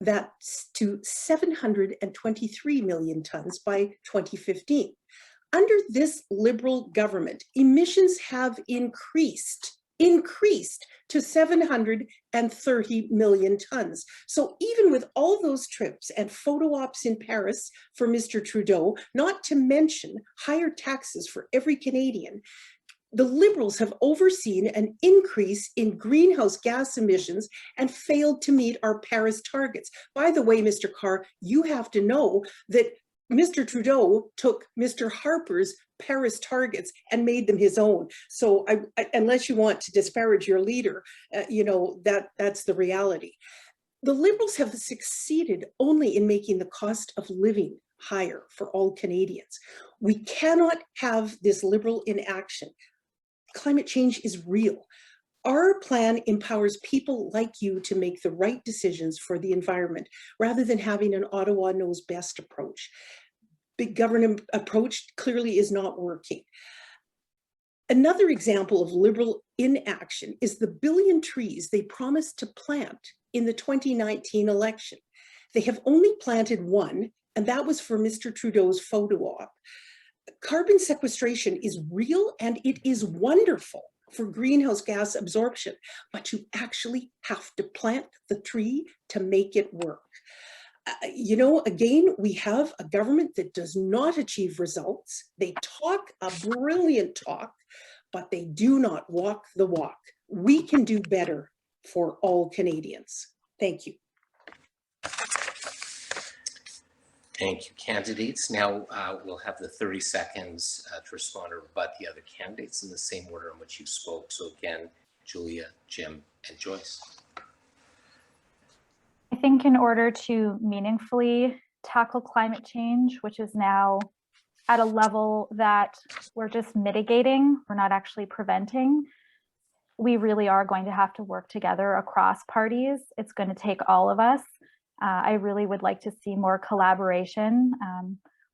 that to 723 million tons by 2015. Under this Liberal government, emissions have increased to 730 million tons. So even with all those trips and photo ops in Paris for Mr. Trudeau, not to mention higher taxes for every Canadian, the Liberals have overseen an increase in greenhouse gas emissions and failed to meet our Paris targets. By the way, Mr. Carr, you have to know that Mr. Trudeau took Mr. Harper's Paris targets and made them his own. So unless you want to disparage your leader, that's the reality. The Liberals have succeeded only in making the cost of living higher for all Canadians. We cannot have this Liberal inaction. Climate change is real. Our plan empowers people like you to make the right decisions for the environment rather than having an Ottawa knows best approach. Big government approach clearly is not working. Another example of Liberal inaction is the 1 billion trees they promised to plant in the 2019 election. They have only planted one, and that was for Mr. Trudeau's photo op. Carbon sequestration is real and it is wonderful for greenhouse gas absorption, but you actually have to plant the tree to make it work. Again, we have a government that does not achieve results. They talk a brilliant talk, but they do not walk the walk. We can do better for all Canadians. Thank you. Thank you, candidates. Now we'll have the 30 seconds to respond or rebut the other candidates in the same order in which you spoke. So again, Julia, Jim, and Joyce. I think in order to meaningfully tackle climate change, which is now at a level that we're just mitigating, we're not actually preventing, we really are going to have to work together across parties. It's going to take all of us. I really would like to see more collaboration,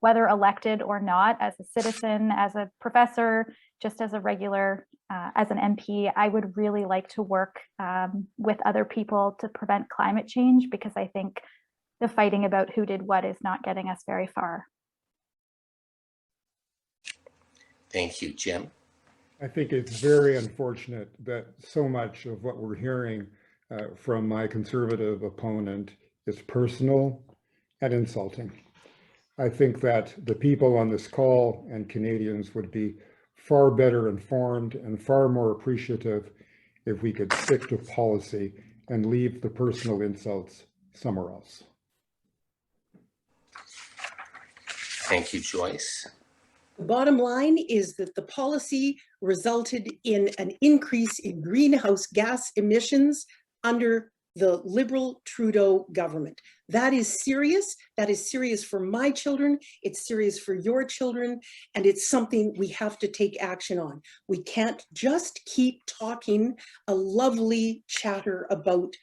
whether elected or not, as a citizen, as a professor, just as a regular, as an MP. I would really like to work with other people to prevent climate change, because I think the fighting about who did what is not getting us very far. Thank you, Jim. I think it's very unfortunate that so much of what we're hearing from my Conservative opponent is personal and insulting. I think that the people on this call and Canadians would be far better informed and far more appreciative if we could stick to policy and leave the personal insults somewhere else. Thank you, Joyce. The bottom line is that the policy resulted in an increase in greenhouse gas emissions under the Liberal Trudeau government. That is serious. That is serious for my children. It's serious for your children. And it's something we have to take action on. We can't just keep talking a lovely chatter about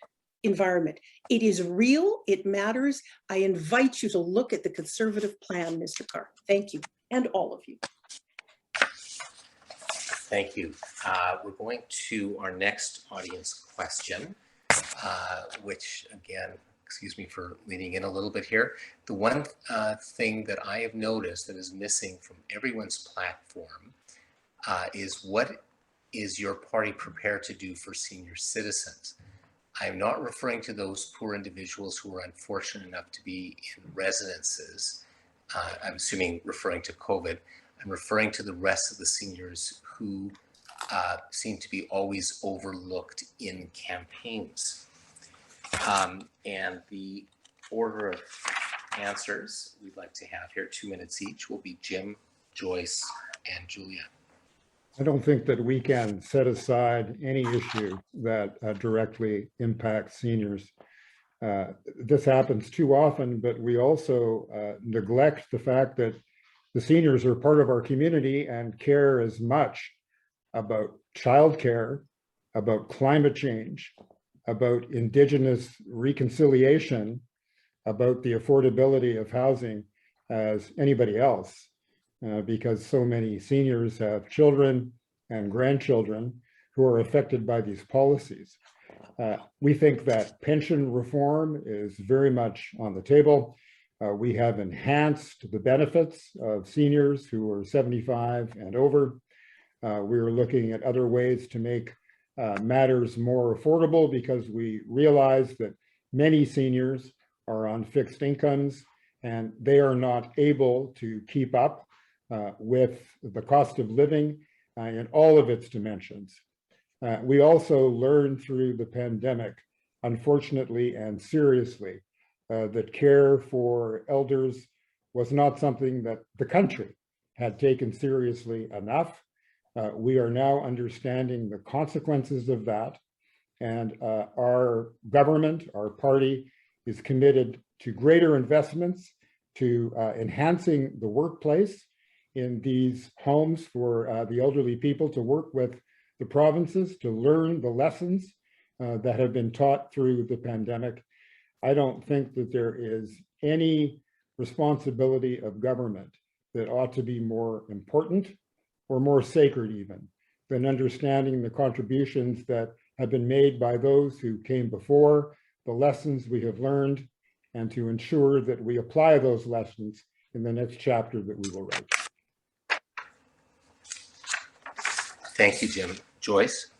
environment. It is real. It matters. I invite you to look at the Conservative plan, Mr. Carr. Thank you. And all of you. Thank you. We're going to our next audience question. Which again, excuse me for leaning in a little bit here. The one thing that I have noticed that is missing from everyone's platform is what is your party prepared to do for senior citizens? I'm not referring to those poor individuals who are unfortunate enough to be in residences. I'm assuming referring to COVID. I'm referring to the rest of the seniors who seem to be always overlooked in campaigns. And the order of answers we'd like to have here, 2 minutes each, will be Jim, Joyce, and Julia. I don't think that we can set aside any issue that directly impacts seniors. This happens too often, but we also neglect the fact that the seniors are part of our community and care as much about childcare, about climate change, about Indigenous reconciliation, about the affordability of housing as anybody else because so many seniors have children and grandchildren who are affected by these policies. We think that pension reform is very much on the table. We have enhanced the benefits of seniors who are 75 and over. We're looking at other ways to make matters more affordable because we realize that many seniors are on fixed incomes and they are not able to keep up with the cost of living in all of its dimensions. We also learned through the pandemic, unfortunately and seriously, that care for elders was not something that the country had taken seriously enough. We are now understanding the consequences of that, and our government, our party, is committed to greater investments, to enhancing the workplace in these homes for the elderly people, to work with the provinces to learn the lessons that have been taught through the pandemic. I don't think that there is any responsibility of government that ought to be more important or more sacred even than understanding the contributions that have been made by those who came before, the lessons we have learned, and to ensure that we apply those lessons in the next chapter that we will write. Thank you, Jim. Joyce?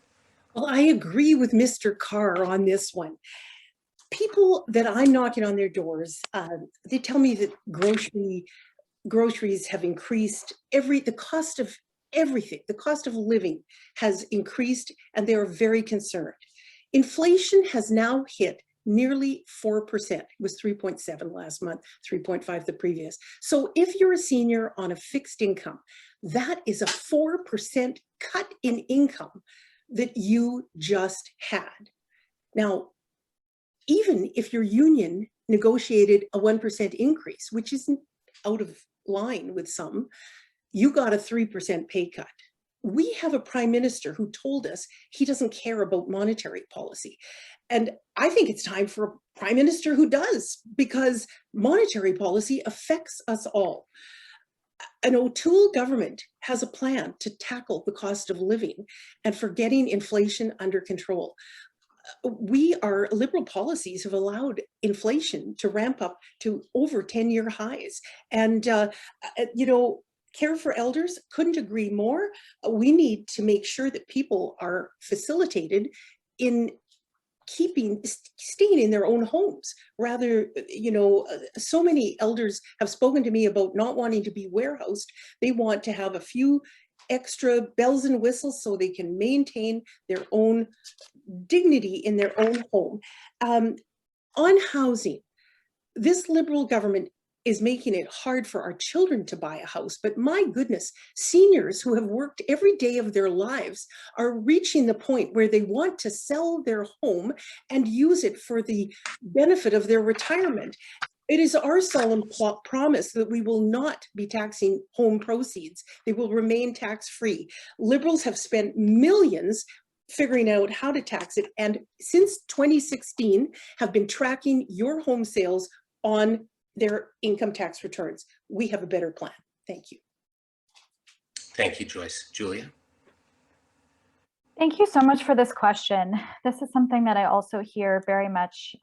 Well, I agree with Mr. Carr on this one. People that I'm knocking on their doors, they tell me that groceries have increased. The cost of everything, the cost of living has increased, and they are very concerned. Inflation has now hit nearly 4%. It was 3.7 last month, 3.5 the previous. So if you're a senior on a fixed income, that is a 4% cut in income that you just had. Now, even if your union negotiated a 1% increase, which isn't out of line with some, you got a 3% pay cut. We have a prime minister who told us he doesn't care about monetary policy. And I think it's time for a prime minister who does, because monetary policy affects us all. An O'Toole government has a plan to tackle the cost of living and for getting inflation under control. Our liberal policies have allowed inflation to ramp up to over 10-year highs. And, care for elders, couldn't agree more. We need to make sure that people are facilitated in staying in their own homes. Rather, so many elders have spoken to me about not wanting to be warehoused. They want to have a few extra bells and whistles so they can maintain their own dignity in their own home. On housing, this Liberal government is making it hard for our children to buy a house. But my goodness, seniors who have worked every day of their lives are reaching the point where they want to sell their home and use it for the benefit of their retirement. It is our solemn promise that we will not be taxing home proceeds. They will remain tax-free. Liberals have spent millions figuring out how to tax it, and since 2016 have been tracking your home sales on their income tax returns. We have a better plan. Thank you. Thank you, Joyce. Julia? Thank you so much for this question. This is something that I also hear very much,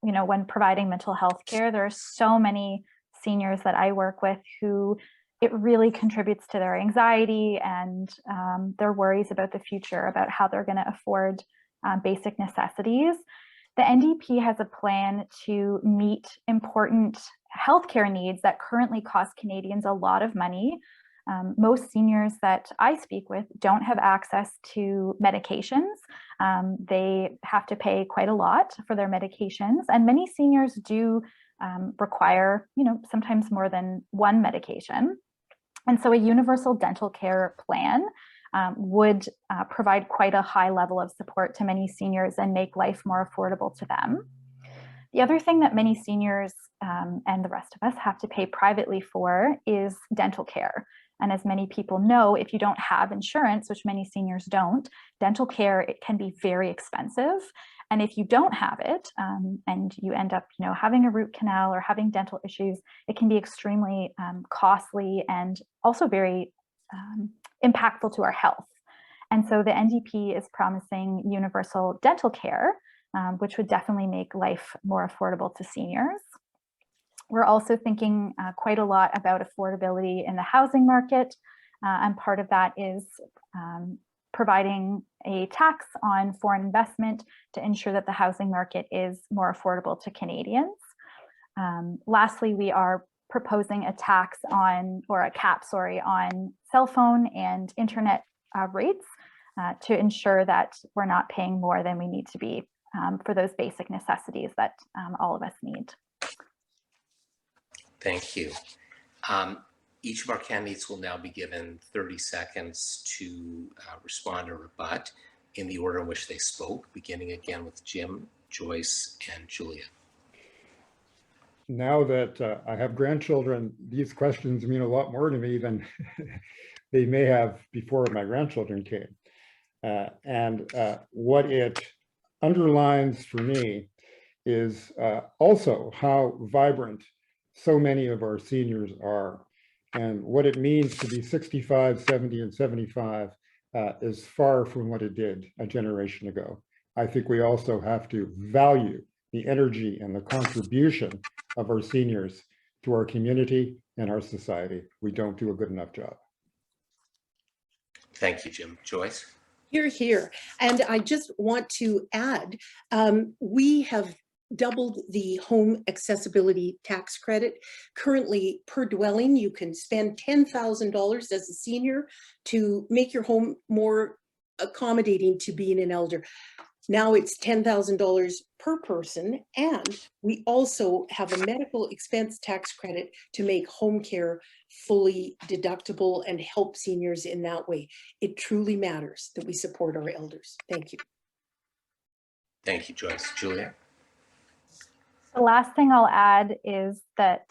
when providing mental health care. There are so many seniors that I work with who it really contributes to their anxiety and their worries about the future, about how they're going to afford basic necessities. The NDP has a plan to meet important healthcare needs that currently cost Canadians a lot of money. Most seniors that I speak with don't have access to medications. They have to pay quite a lot for their medications, and many seniors do require, sometimes more than one medication. And so a universal dental care plan would provide quite a high level of support to many seniors and make life more affordable to them. The other thing that many seniors and the rest of us have to pay privately for is dental care. And as many people know, if you don't have insurance, which many seniors don't, dental care, it can be very expensive. And if you don't have it and you end up, having a root canal or having dental issues, it can be extremely costly and also very impactful to our health. And so the NDP is promising universal dental care, which would definitely make life more affordable to seniors. We're also thinking quite a lot about affordability in the housing market, and part of that is providing a tax on foreign investment to ensure that the housing market is more affordable to Canadians. Lastly, we are proposing a tax on, or a cap, sorry, on cell phone and internet rates to ensure that we're not paying more than we need to be for those basic necessities that all of us need. Thank you. Each of our candidates will now be given 30 seconds to respond or rebut in the order in which they spoke, beginning again with Jim, Joyce, and Julia. Now that I have grandchildren, these questions mean a lot more to me than they may have before my grandchildren came. And what it underlines for me is also how vibrant so many of our seniors are, and what it means to be 65, 70, and 75 is far from what it did a generation ago. I think we also have to value the energy and the contribution of our seniors to our community and our society. We don't do a good enough job. Thank you, Jim. Joyce? Hear, hear. And I just want to add, we have doubled the home accessibility tax credit. Currently, per dwelling, you can spend $10,000 as a senior to make your home more accommodating to being an elder. Now it's $10,000 per person, and we also have a medical expense tax credit to make home care fully deductible and help seniors in that way. It truly matters that we support our elders. Thank you. Thank you, Joyce. Julia? The last thing I'll add is that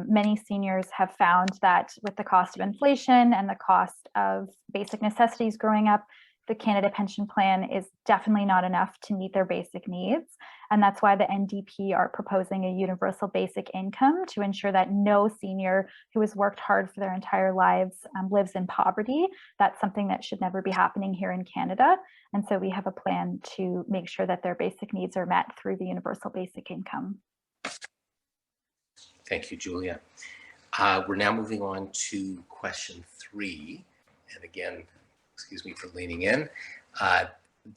many seniors have found that with the cost of inflation and the cost of basic necessities growing up, the Canada Pension Plan is definitely not enough to meet their basic needs. And that's why the NDP are proposing a universal basic income to ensure that no senior who has worked hard for their entire lives lives in poverty. That's something that should never be happening here in Canada. And so we have a plan to make sure that their basic needs are met through the universal basic income. Thank you, Julia. We're now moving on to question 3. And again, excuse me for leaning in.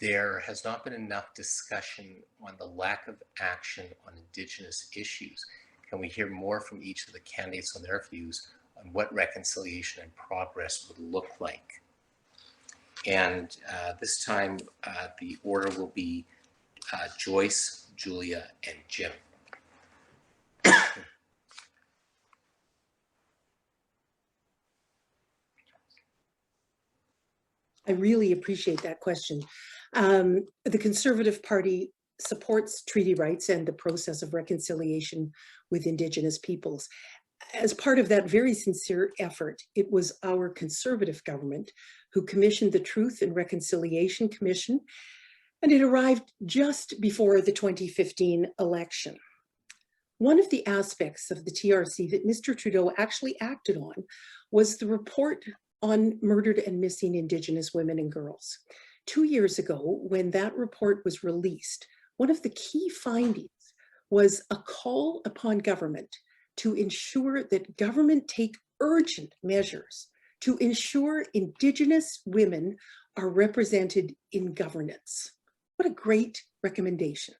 There has not been enough discussion on the lack of action on Indigenous issues. Can we hear more from each of the candidates on their views on what reconciliation and progress would look like? And this time, the order will be Joyce, Julia, and Jim. I really appreciate that question. The Conservative Party supports treaty rights and the process of reconciliation with Indigenous peoples. As part of that very sincere effort, it was our Conservative government who commissioned the Truth and Reconciliation Commission, and it arrived just before the 2015 election. One of the aspects of the TRC that Mr. Trudeau actually acted on was the report on murdered and missing Indigenous women and girls. 2 years ago, when that report was released, one of the key findings was a call upon government to ensure that government take urgent measures to ensure Indigenous women are represented in governance. What a great recommendation.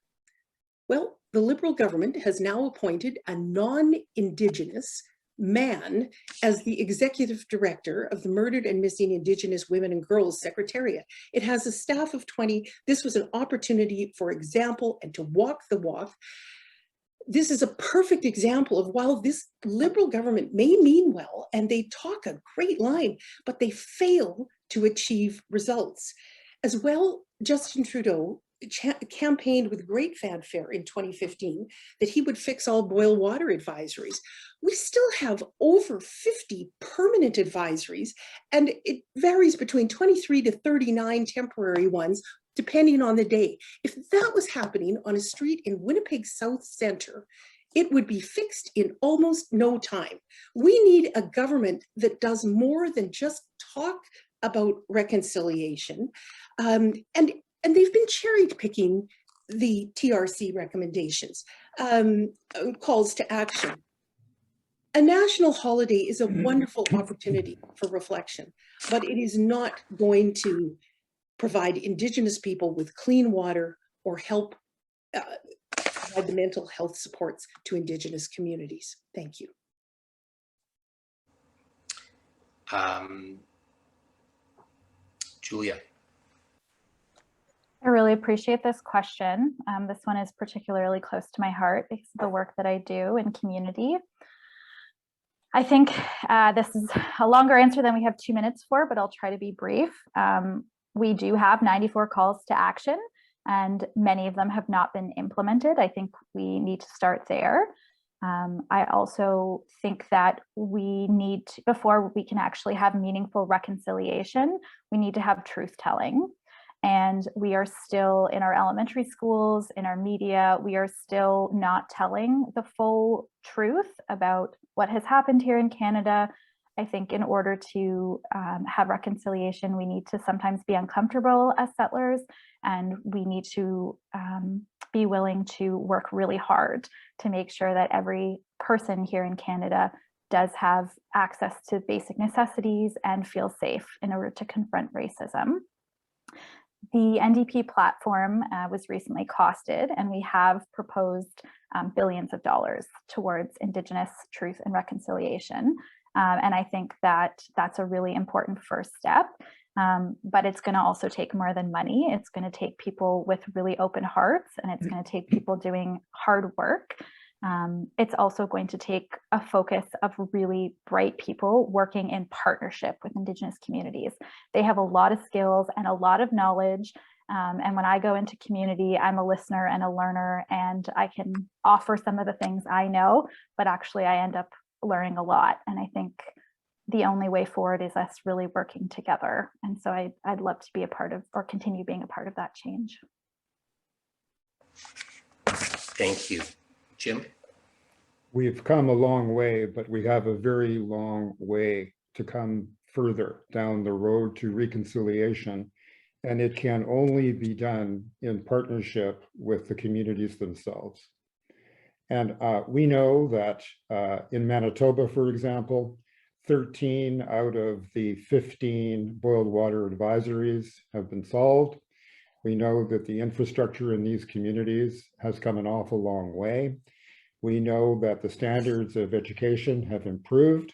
Well, the Liberal government has now appointed a non-Indigenous man as the executive director of the Murdered and Missing Indigenous Women and Girls Secretariat. It has a staff of 20. This was an opportunity for example and to walk the walk. This is a perfect example of while this Liberal government may mean well and they talk a great line, but they fail to achieve results. As well, Justin Trudeau campaigned with great fanfare in 2015 that he would fix all boil water advisories. We still have over 50 permanent advisories, and it varies between 23 to 39 temporary ones, depending on the day. If that was happening on a street in Winnipeg South Centre, it would be fixed in almost no time. We need a government that does more than just talk about reconciliation. And they've been cherry picking the TRC recommendations, calls to action. A national holiday is a wonderful opportunity for reflection, but it is not going to provide Indigenous people with clean water or help provide the mental health supports to Indigenous communities. Thank you. Julia. I really appreciate this question. This one is particularly close to my heart because of the work that I do in community. I think this is a longer answer than we have 2 minutes for, but I'll try to be brief. We do have 94 calls to action, and many of them have not been implemented. I think we need to start there. I also think that we need to, before we can actually have meaningful reconciliation, we need to have truth telling. And we are still in our elementary schools, in our media, we are still not telling the full truth about what has happened here in Canada. I think in order to have reconciliation, we need to sometimes be uncomfortable as settlers, and we need to be willing to work really hard to make sure that every person here in Canada does have access to basic necessities and feel safe in order to confront racism. The NDP platform was recently costed, and we have proposed billions of dollars towards Indigenous truth and reconciliation. And I think that that's a really important first step, but it's going to also take more than money. It's going to take people with really open hearts, and it's going to take people doing hard work. It's also going to take a focus of really bright people working in partnership with Indigenous communities. They have a lot of skills and a lot of knowledge. And when I go into community, I'm a listener and a learner, and I can offer some of the things I know, but actually I end up learning a lot. And I think the only way forward is us really working together. And so I'd love to be a part of, or continue being a part of, that change. Thank you. Jim? We've come a long way, but we have a very long way to come further down the road to reconciliation. And it can only be done in partnership with the communities themselves. And we know that in Manitoba, for example, 13 out of the 15 boiled water advisories have been solved. We know that the infrastructure in these communities has come an awful long way. We know that the standards of education have improved.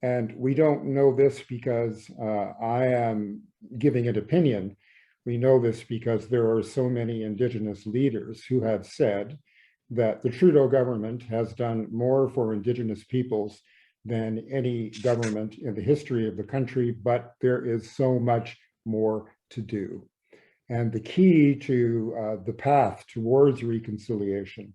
And we don't know this because I am giving an opinion. We know this because there are so many Indigenous leaders who have said that the Trudeau government has done more for Indigenous peoples than any government in the history of the country, but there is so much more to do. And the key to the path towards reconciliation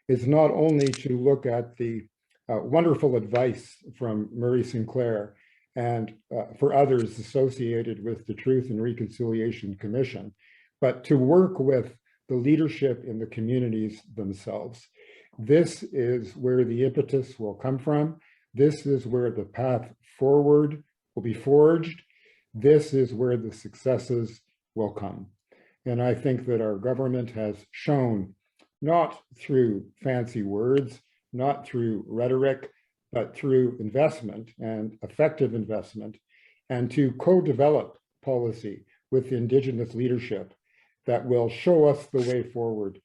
is not only to look at the wonderful advice from Murray Sinclair and for others associated with the Truth and Reconciliation Commission, but to work with the leadership in the communities themselves. This is where the impetus will come from. This is where the path forward will be forged. This is where the successes will come. And I think that our government has shown, not through fancy words, not through rhetoric, but through investment and effective investment, and to co-develop policy with Indigenous leadership that will show us the way forward,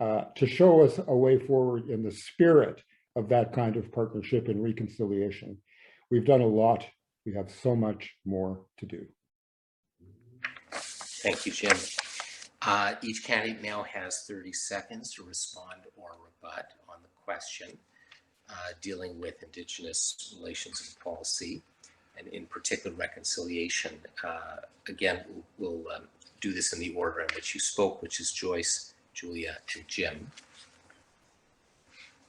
to show us a way forward in the spirit of that kind of partnership and reconciliation. We've done a lot. We have so much more to do. Thank you, Jim. Each candidate now has 30 seconds to respond or rebut on the question dealing with Indigenous relations and policy, and in particular reconciliation. Again, we'll do this in the order in which you spoke, which is Joyce, Julia, and Jim.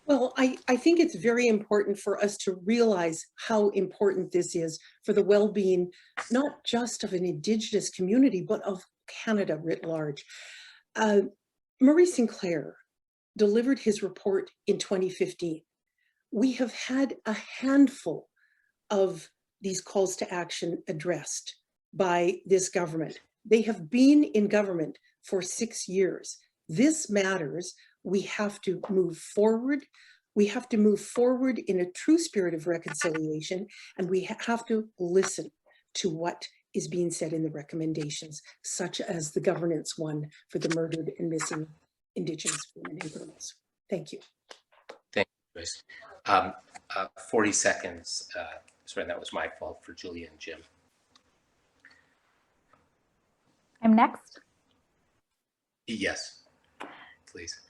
Well, I think it's very important for us to realize how important this is for the well-being, not just of an Indigenous community, but of Canada writ large. Murray Sinclair delivered his report in 2015. We have had a handful of these calls to action addressed by this government. They have been in government for 6 years. This matters. We have to move forward. We have to move forward in a true spirit of reconciliation, and we have to listen to what is being said in the recommendations, such as the governance one for the murdered and missing Indigenous women and girls. Thank you. Thank you, Joyce. 40 seconds. Sorry, that was my fault, for Julia and Jim. I'm next. Yes, please.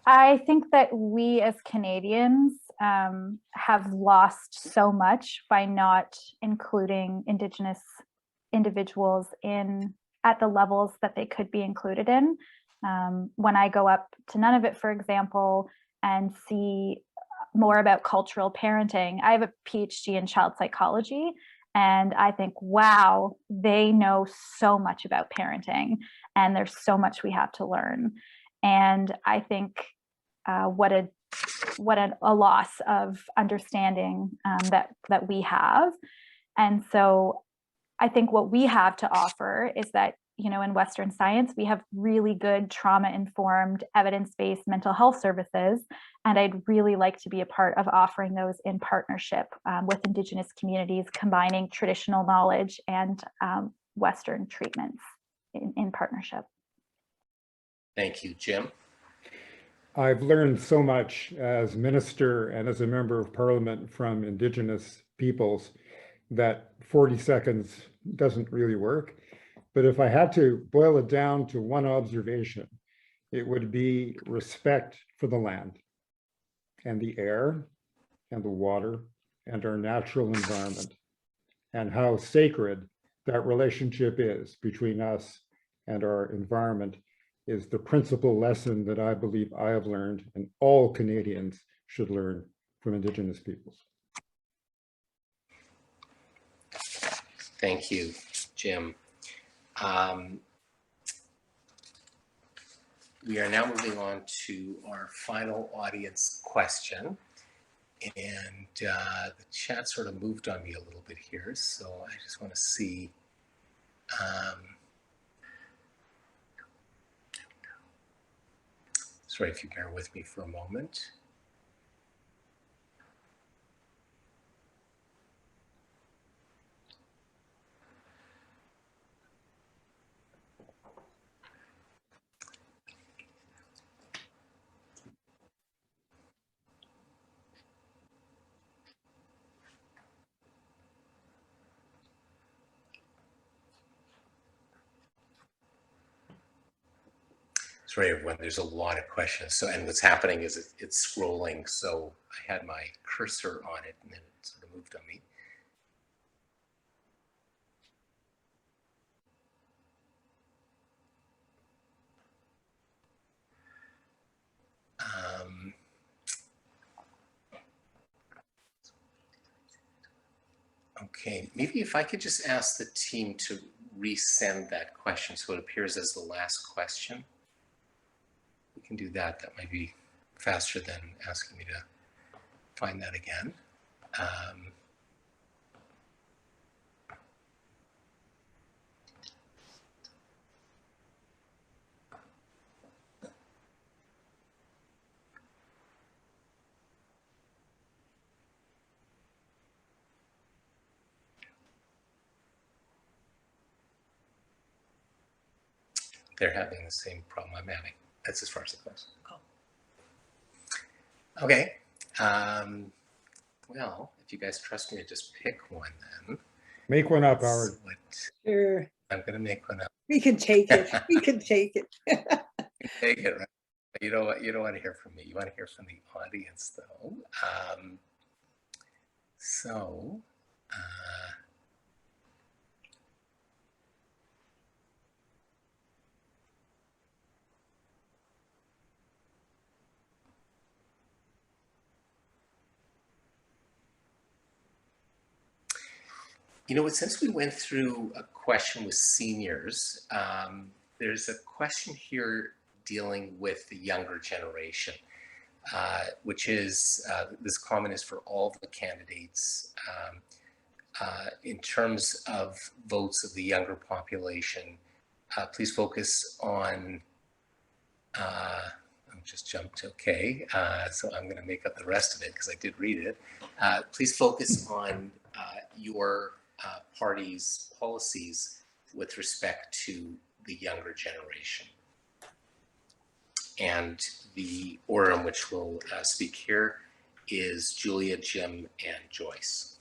I think that we as Canadians have lost so much by not including Indigenous individuals at the levels that they could be included in. When I go up to Nunavut, for example, and see more about cultural parenting, I have a PhD in child psychology, and I think, wow, they know so much about parenting, and there's so much we have to learn. And I think what a loss of understanding that we have. And so I think what we have to offer is that, you know, in Western science, we have really good trauma-informed, evidence-based mental health services. And I'd really like to be a part of offering those in partnership with Indigenous communities, combining traditional knowledge and Western treatments in partnership. Thank you, Jim. I've learned so much as minister and as a member of parliament from Indigenous peoples that 40 seconds doesn't really work. But if I had to boil it down to one observation, it would be respect for the land and the air and the water and our natural environment, and how sacred that relationship is between us and our environment is the principal lesson that I believe I have learned and all Canadians should learn from Indigenous peoples. Thank you, Jim. We are now moving on to our final audience question. And the chat sort of moved on me a little bit here. So I just want to see. Sorry if you bear with me for a moment. Sorry, everyone, there's a lot of questions. So, and what's happening is it's scrolling. So I had my cursor on it and then it sort of moved on me. Okay, maybe if I could just ask the team to resend that question so it appears as the last question. We can do that. That might be faster than asking me to find that again. They're having the same problem I'm having. That's as far as it goes. Oh. Okay. Well, if you guys trust me to just pick one then. Make one up, Howard. Sure. I'm going to make one up. We can take it. We can take it. Take it, right? You know what? You don't want to hear from me. You want to hear from the audience, though. You know what, since we went through a question with seniors, there's a question here dealing with the younger generation, which is, this comment is for all the candidates. In terms of votes of the younger population, please focus on, I just jumped, okay. So I'm gonna make up the rest of it because I did read it. Please focus on your party's policies with respect to the younger generation. And the order in which we'll speak here is Julia, Jim, and Joyce.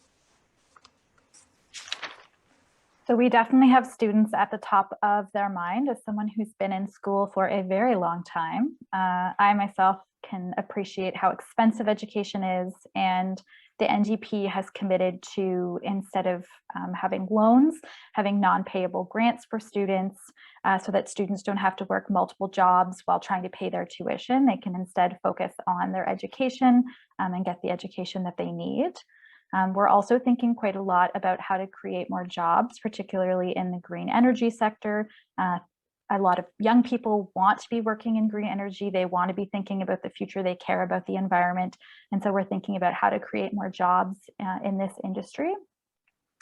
So we definitely have students at the top of their mind. As someone who's been in school for a very long time, I myself can appreciate how expensive education is, and the NDP has committed to, instead of having loans, having non-payable grants for students, so that students don't have to work multiple jobs while trying to pay their tuition. They can instead focus on their education and get the education that they need. We're also thinking quite a lot about how to create more jobs, particularly in the green energy sector. A lot of young people want to be working in green energy. They want to be thinking about the future. They care about the environment. And so we're thinking about how to create more jobs in this industry.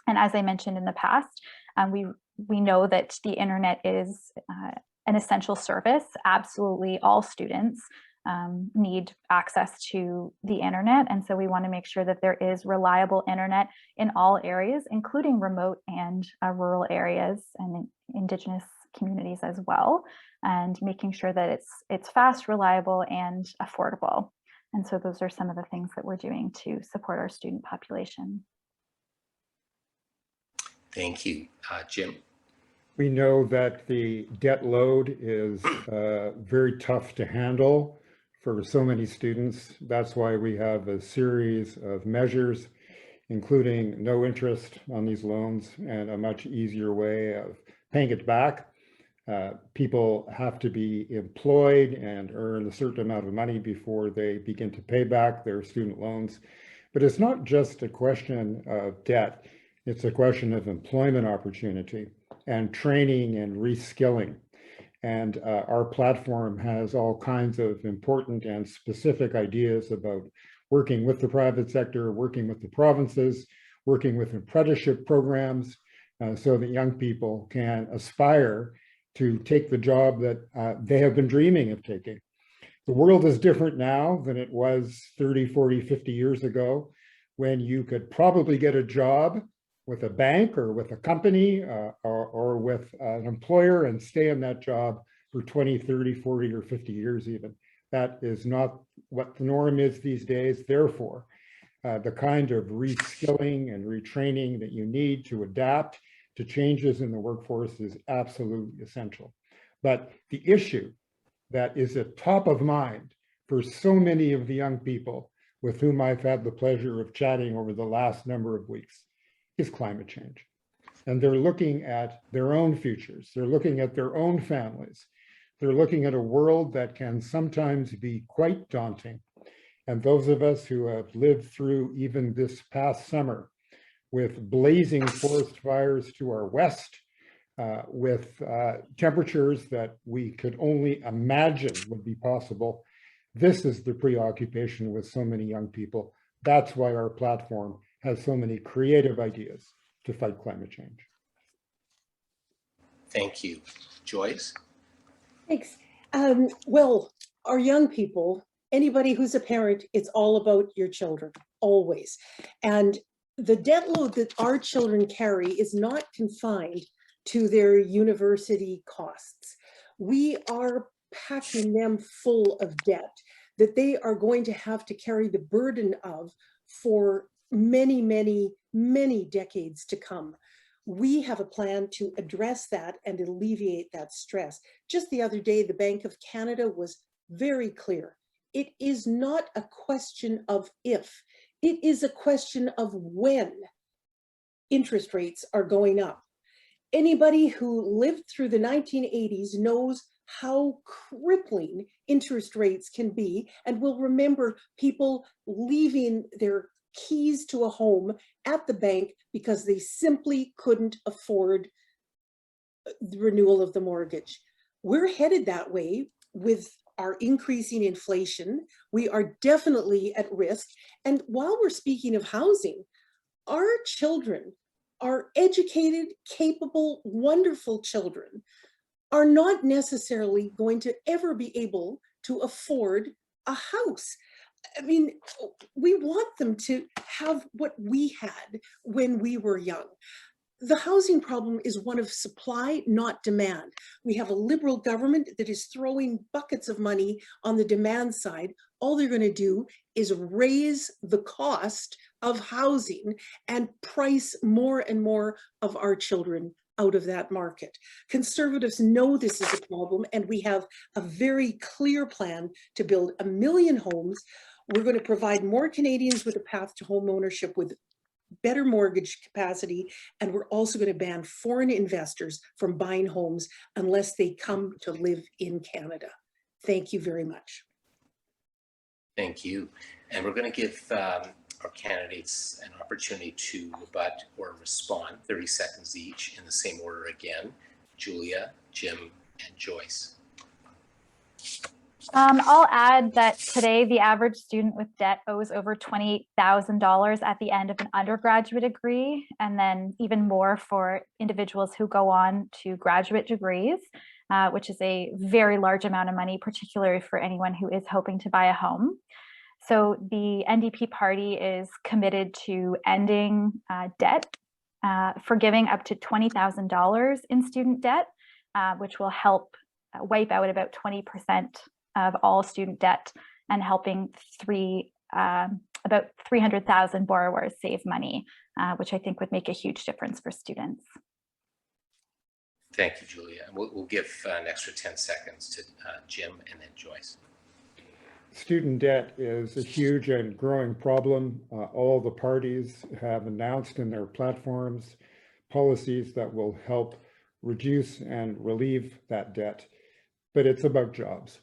And as I mentioned in the past, we know that the internet is an essential service. Absolutely all students need access to the internet. And so we want to make sure that there is reliable internet in all areas, including remote and rural areas and Indigenous communities as well, and making sure that it's fast, reliable, and affordable. And so those are some of the things that we're doing to support our student population. Thank you. Jim? We know that the debt load is very tough to handle for so many students. That's why we have a series of measures, including no interest on these loans and a much easier way of paying it back. People have to be employed and earn a certain amount of money before they begin to pay back their student loans. But it's not just a question of debt. It's a question of employment opportunity and training and reskilling. And our platform has all kinds of important and specific ideas about working with the private sector, working with the provinces, working with apprenticeship programs, so that young people can aspire to take the job that they have been dreaming of taking. The world is different now than it was 30, 40, 50 years ago, when you could probably get a job with a bank or with a company or with an employer and stay in that job for 20, 30, 40, or 50 years even. That is not what the norm is these days. Therefore, the kind of reskilling and retraining that you need to adapt to changes in the workforce is absolutely essential. But the issue that is at top of mind for so many of the young people with whom I've had the pleasure of chatting over the last number of weeks is climate change. And they're looking at their own futures. They're looking at their own families. They're looking at a world that can sometimes be quite daunting. And those of us who have lived through even this past summer with blazing forest fires to our west, with temperatures that we could only imagine would be possible, this is the preoccupation with so many young people. That's why our platform has so many creative ideas to fight climate change. Thank you. Joyce? Thanks. Well, our young people, anybody who's a parent, it's all about your children, always. And the debt load that our children carry is not confined to their university costs. We are packing them full of debt that they are going to have to carry the burden of for many, many, many decades to come. We have a plan to address that and alleviate that stress. Just the other day, the Bank of Canada was very clear. It is not a question of if, it is a question of when interest rates are going up. Anybody who lived through the 1980s knows how crippling interest rates can be and will remember people leaving their keys to a home at the bank because they simply couldn't afford the renewal of the mortgage. We're headed that way with our increasing inflation. We are definitely at risk. And while we're speaking of housing, our children, our educated, capable, wonderful children, are not necessarily going to ever be able to afford a house. I mean, we want them to have what we had when we were young. The housing problem is one of supply, not demand. We have a Liberal government that is throwing buckets of money on the demand side. All they're going to do is raise the cost of housing and price more and more of our children out of that market. Conservatives know this is a problem, and we have a very clear plan to build 1 million homes. We're going to provide more Canadians with a path to home ownership with better mortgage capacity, and we're also going to ban foreign investors from buying homes unless they come to live in Canada. Thank you very much. Thank you. And we're going to give our candidates an opportunity to rebut or respond, 30 seconds each, in the same order again. Julia, Jim, and Joyce. I'll add that today the average student with debt owes over $28,000 at the end of an undergraduate degree, and then even more for individuals who go on to graduate degrees, which is a very large amount of money, particularly for anyone who is hoping to buy a home. So the NDP party is committed to ending debt, forgiving up to $20,000 in student debt, which will help wipe out about 20% of all student debt and helping about 300,000 borrowers save money, which I think would make a huge difference for students. Thank you, Julia. We'll give an extra 10 seconds to Jim and then Joyce. Student debt is a huge and growing problem. All the parties have announced in their platforms policies that will help reduce and relieve that debt, but it's about jobs.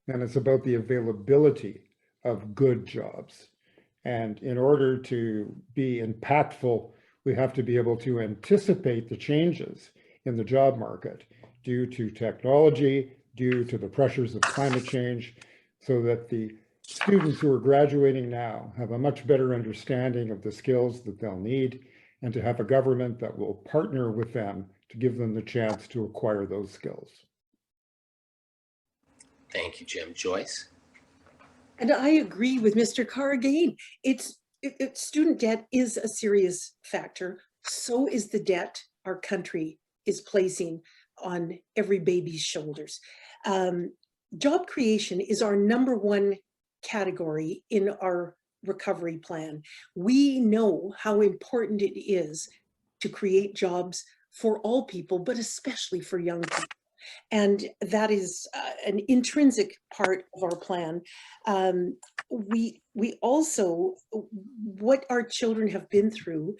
And it's about the availability of good jobs. And in order to be impactful, we have to be able to anticipate the changes in the job market due to technology, due to the pressures of climate change, so that the students who are graduating now have a much better understanding of the skills that they'll need, and to have a government that will partner with them to give them the chance to acquire those skills. Thank you, Jim. Joyce? And I agree with Mr. Carr again. Student debt is a serious factor. So is the debt our country is placing on every baby's shoulders. Job creation is our #1 category in our recovery plan. We know how important it is to create jobs for all people, but especially for young people. And that is an intrinsic part of our plan. We also, what our children have been through,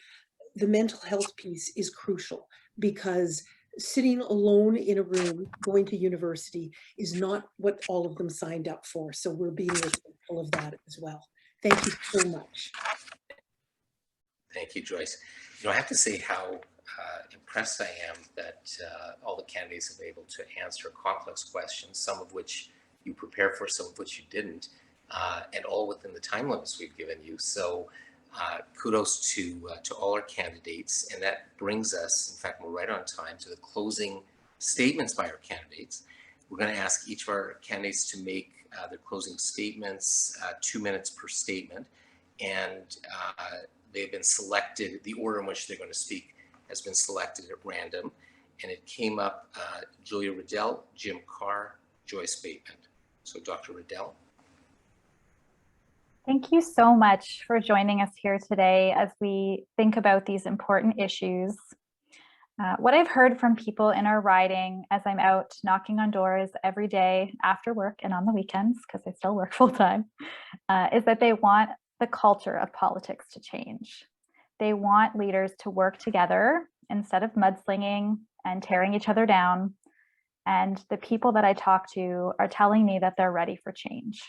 the mental health piece is crucial, because sitting alone in a room going to university is not what all of them signed up for. So we're being respectful of that as well. Thank you so much. Thank you, Joyce. I have to say how impressed I am that all the candidates have been able to answer complex questions, some of which you prepared for, some of which you didn't, and all within the time limits we've given you. So kudos to all our candidates. And that brings us, in fact, we're right on time, to the closing statements by our candidates. We're going to ask each of our candidates to make their closing statements, 2 minutes per statement. And they've been selected, the order in which they're going to speak has been selected at random. And it came up Julia Riddell, Jim Carr, Joyce Bateman. So Dr. Riddell. Thank you so much for joining us here today as we think about these important issues. What I've heard from people in our riding as I'm out knocking on doors every day after work and on the weekends, because I still work full time, is that they want the culture of politics to change. They want leaders to work together instead of mudslinging and tearing each other down. And the people that I talk to are telling me that they're ready for change.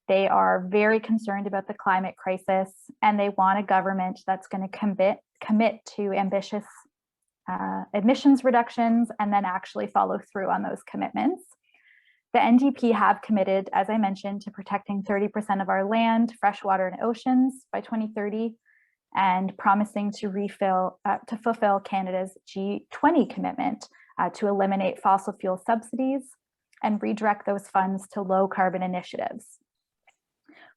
They are very concerned about the climate crisis, and they want a government that's going to commit to ambitious emissions reductions and then actually follow through on those commitments. The NDP have committed, as I mentioned, to protecting 30% of our land, freshwater, and oceans by 2030, and promising to fulfill Canada's G20 commitment to eliminate fossil fuel subsidies and redirect those funds to low carbon initiatives.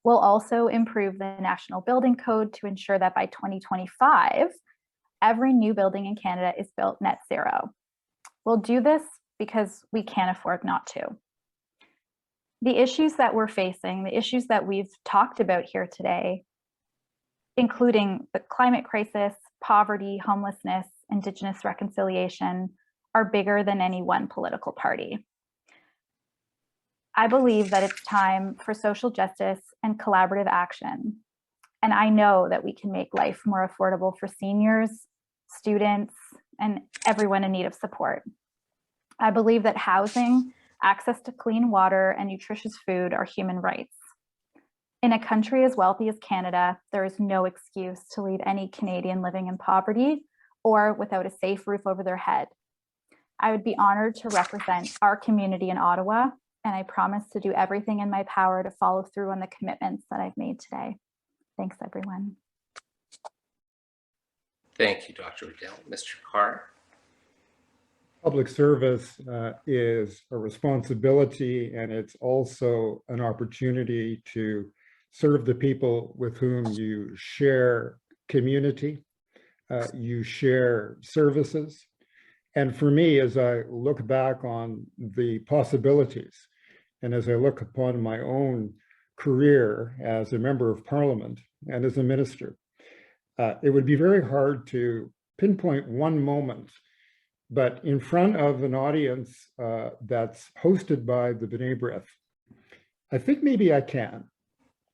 We'll also improve the National Building Code to ensure that by 2025, every new building in Canada is built net zero. We'll do this because we can't afford not to. The issues that we're facing, the issues that we've talked about here today, including the climate crisis, poverty, homelessness, Indigenous reconciliation, are bigger than any one political party. I believe that it's time for social justice and collaborative action. And I know that we can make life more affordable for seniors, students, and everyone in need of support. I believe that housing, access to clean water, and nutritious food are human rights. In a country as wealthy as Canada, there is no excuse to leave any Canadian living in poverty or without a safe roof over their head. I would be honored to represent our community in Ottawa, and I promise to do everything in my power to follow through on the commitments that I've made today. Thanks, everyone. Thank you, Dr. Riddell. Mr. Carr. Public service is a responsibility, and it's also an opportunity to serve the people with whom you share community, you share services. And for me, as I look back on the possibilities, and as I look upon my own career as a member of parliament and as a minister, it would be very hard to pinpoint one moment, but in front of an audience that's hosted by the B'nai Brith, I think maybe I can.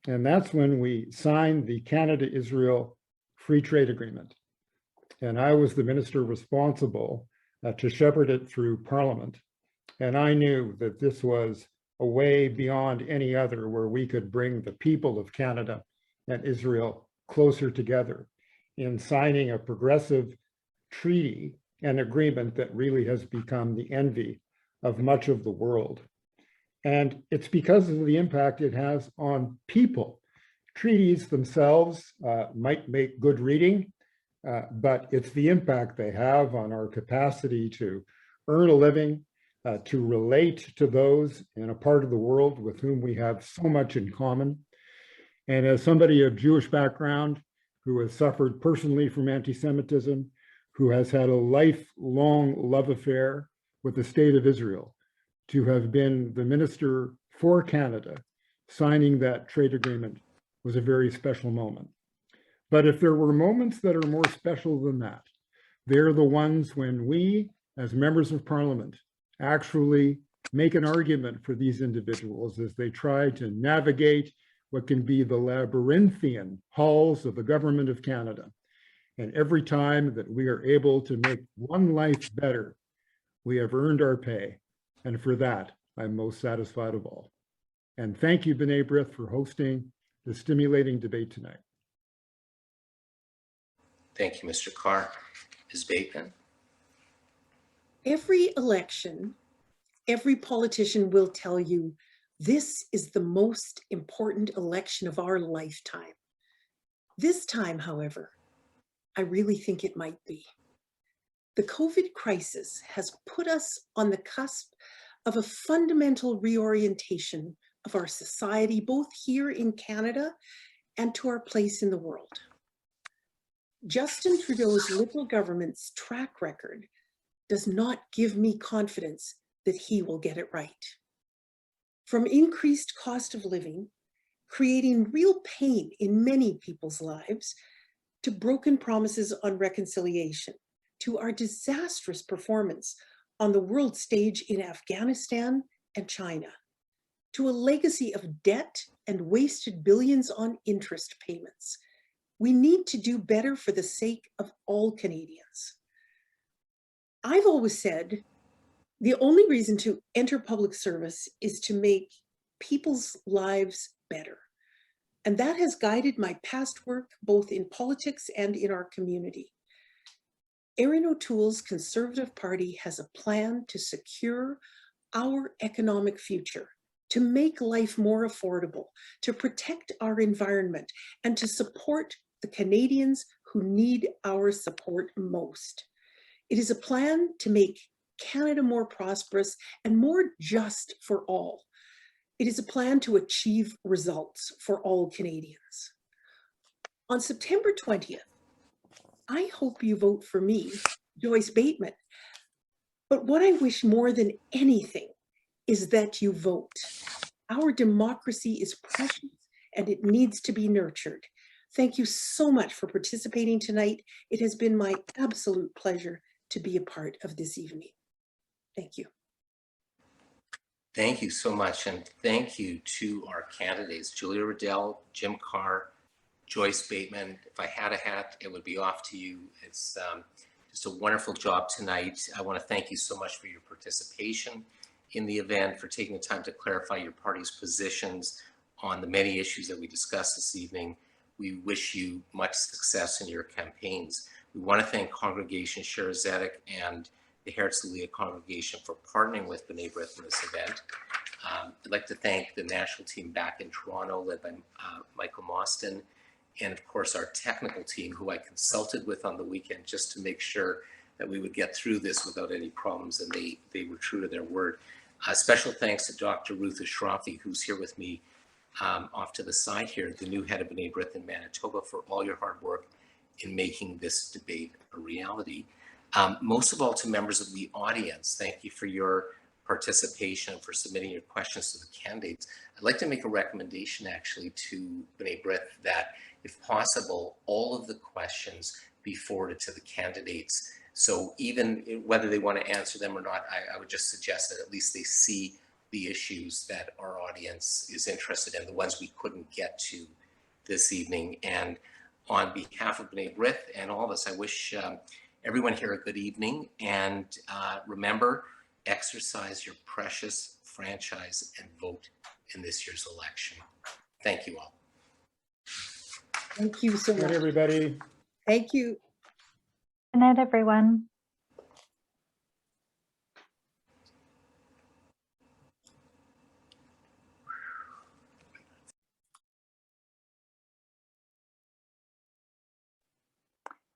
And that's when we signed the Canada-Israel Free Trade Agreement. And I was the minister responsible to shepherd it through Parliament. And I knew that this was a way beyond any other where we could bring the people of Canada and Israel closer together in signing a progressive treaty and agreement that really has become the envy of much of the world. And it's because of the impact it has on people. Treaties themselves might make good reading, but it's the impact they have on our capacity to earn a living, to relate to those in a part of the world with whom we have so much in common. And as somebody of Jewish background who has suffered personally from anti-Semitism, who has had a lifelong love affair with the state of Israel, to have been the minister for Canada signing that trade agreement was a very special moment. But if there were moments that are more special than that, they're the ones when we, as members of parliament, actually make an argument for these individuals as they try to navigate what can be the labyrinthian halls of the government of Canada. And every time that we are able to make one life better, we have earned our pay. And for that, I'm most satisfied of all. And thank you, B'nai Brith, for hosting the stimulating debate tonight. Thank you, Mr. Carr. Ms. Bateman. Every election, every politician will tell you this is the most important election of our lifetime. This time, however, I really think it might be. The COVID crisis has put us on the cusp of a fundamental reorientation of our society, both here in Canada and to our place in the world. Justin Trudeau's Liberal government's track record does not give me confidence that he will get it right. From increased cost of living, creating real pain in many people's lives, to broken promises on reconciliation, to our disastrous performance on the world stage in Afghanistan and China, to a legacy of debt and wasted billions on interest payments. We need to do better for the sake of all Canadians. I've always said the only reason to enter public service is to make people's lives better. And that has guided my past work, both in politics and in our community. Erin O'Toole's Conservative Party has a plan to secure our economic future, to make life more affordable, to protect our environment, and to support the Canadians who need our support most. It is a plan to make Canada more prosperous and more just for all. It is a plan to achieve results for all Canadians. On September 20th, I hope you vote for me, Joyce Bateman. But what I wish more than anything is that you vote. Our democracy is precious and it needs to be nurtured. Thank you so much for participating tonight. It has been my absolute pleasure to be a part of this evening. Thank you. Thank you so much, and thank you to our candidates, Julia Riddell, Jim Carr, Joyce Bateman. If I had a hat, it would be off to you. It's just a wonderful job tonight. I want to thank you so much for your participation in the event, for taking the time to clarify your party's positions on the many issues that we discussed this evening. We wish you much success in your campaigns. We want to thank Congregation Sharazadic and the Herzliya Congregation for partnering with B'nai Brith in this event. I'd like to thank the national team back in Toronto, led by Michael Mostyn, and of course our technical team, who I consulted with on the weekend just to make sure that we would get through this without any problems, and they were true to their word. Special thanks to Dr. Ruth Ashrafi, who's here with me off to the side here, the new head of B'nai Brith in Manitoba, for all your hard work in making this debate a reality. Most of all, to members of the audience, thank you for your participation, for submitting your questions to the candidates. I'd like to make a recommendation actually to B'nai Brith that, if possible, all of the questions be forwarded to the candidates. So even whether they want to answer them or not, I would just suggest that at least they see the issues that our audience is interested in, the ones we couldn't get to this evening. And on behalf of B'nai Brith and all of us, I wish everyone here a good evening. And remember, exercise your precious franchise and vote in this year's election. Thank you all. Thank you so Good, much. everybody. Thank you. Good night, everyone.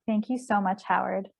Thank you so much, Howard.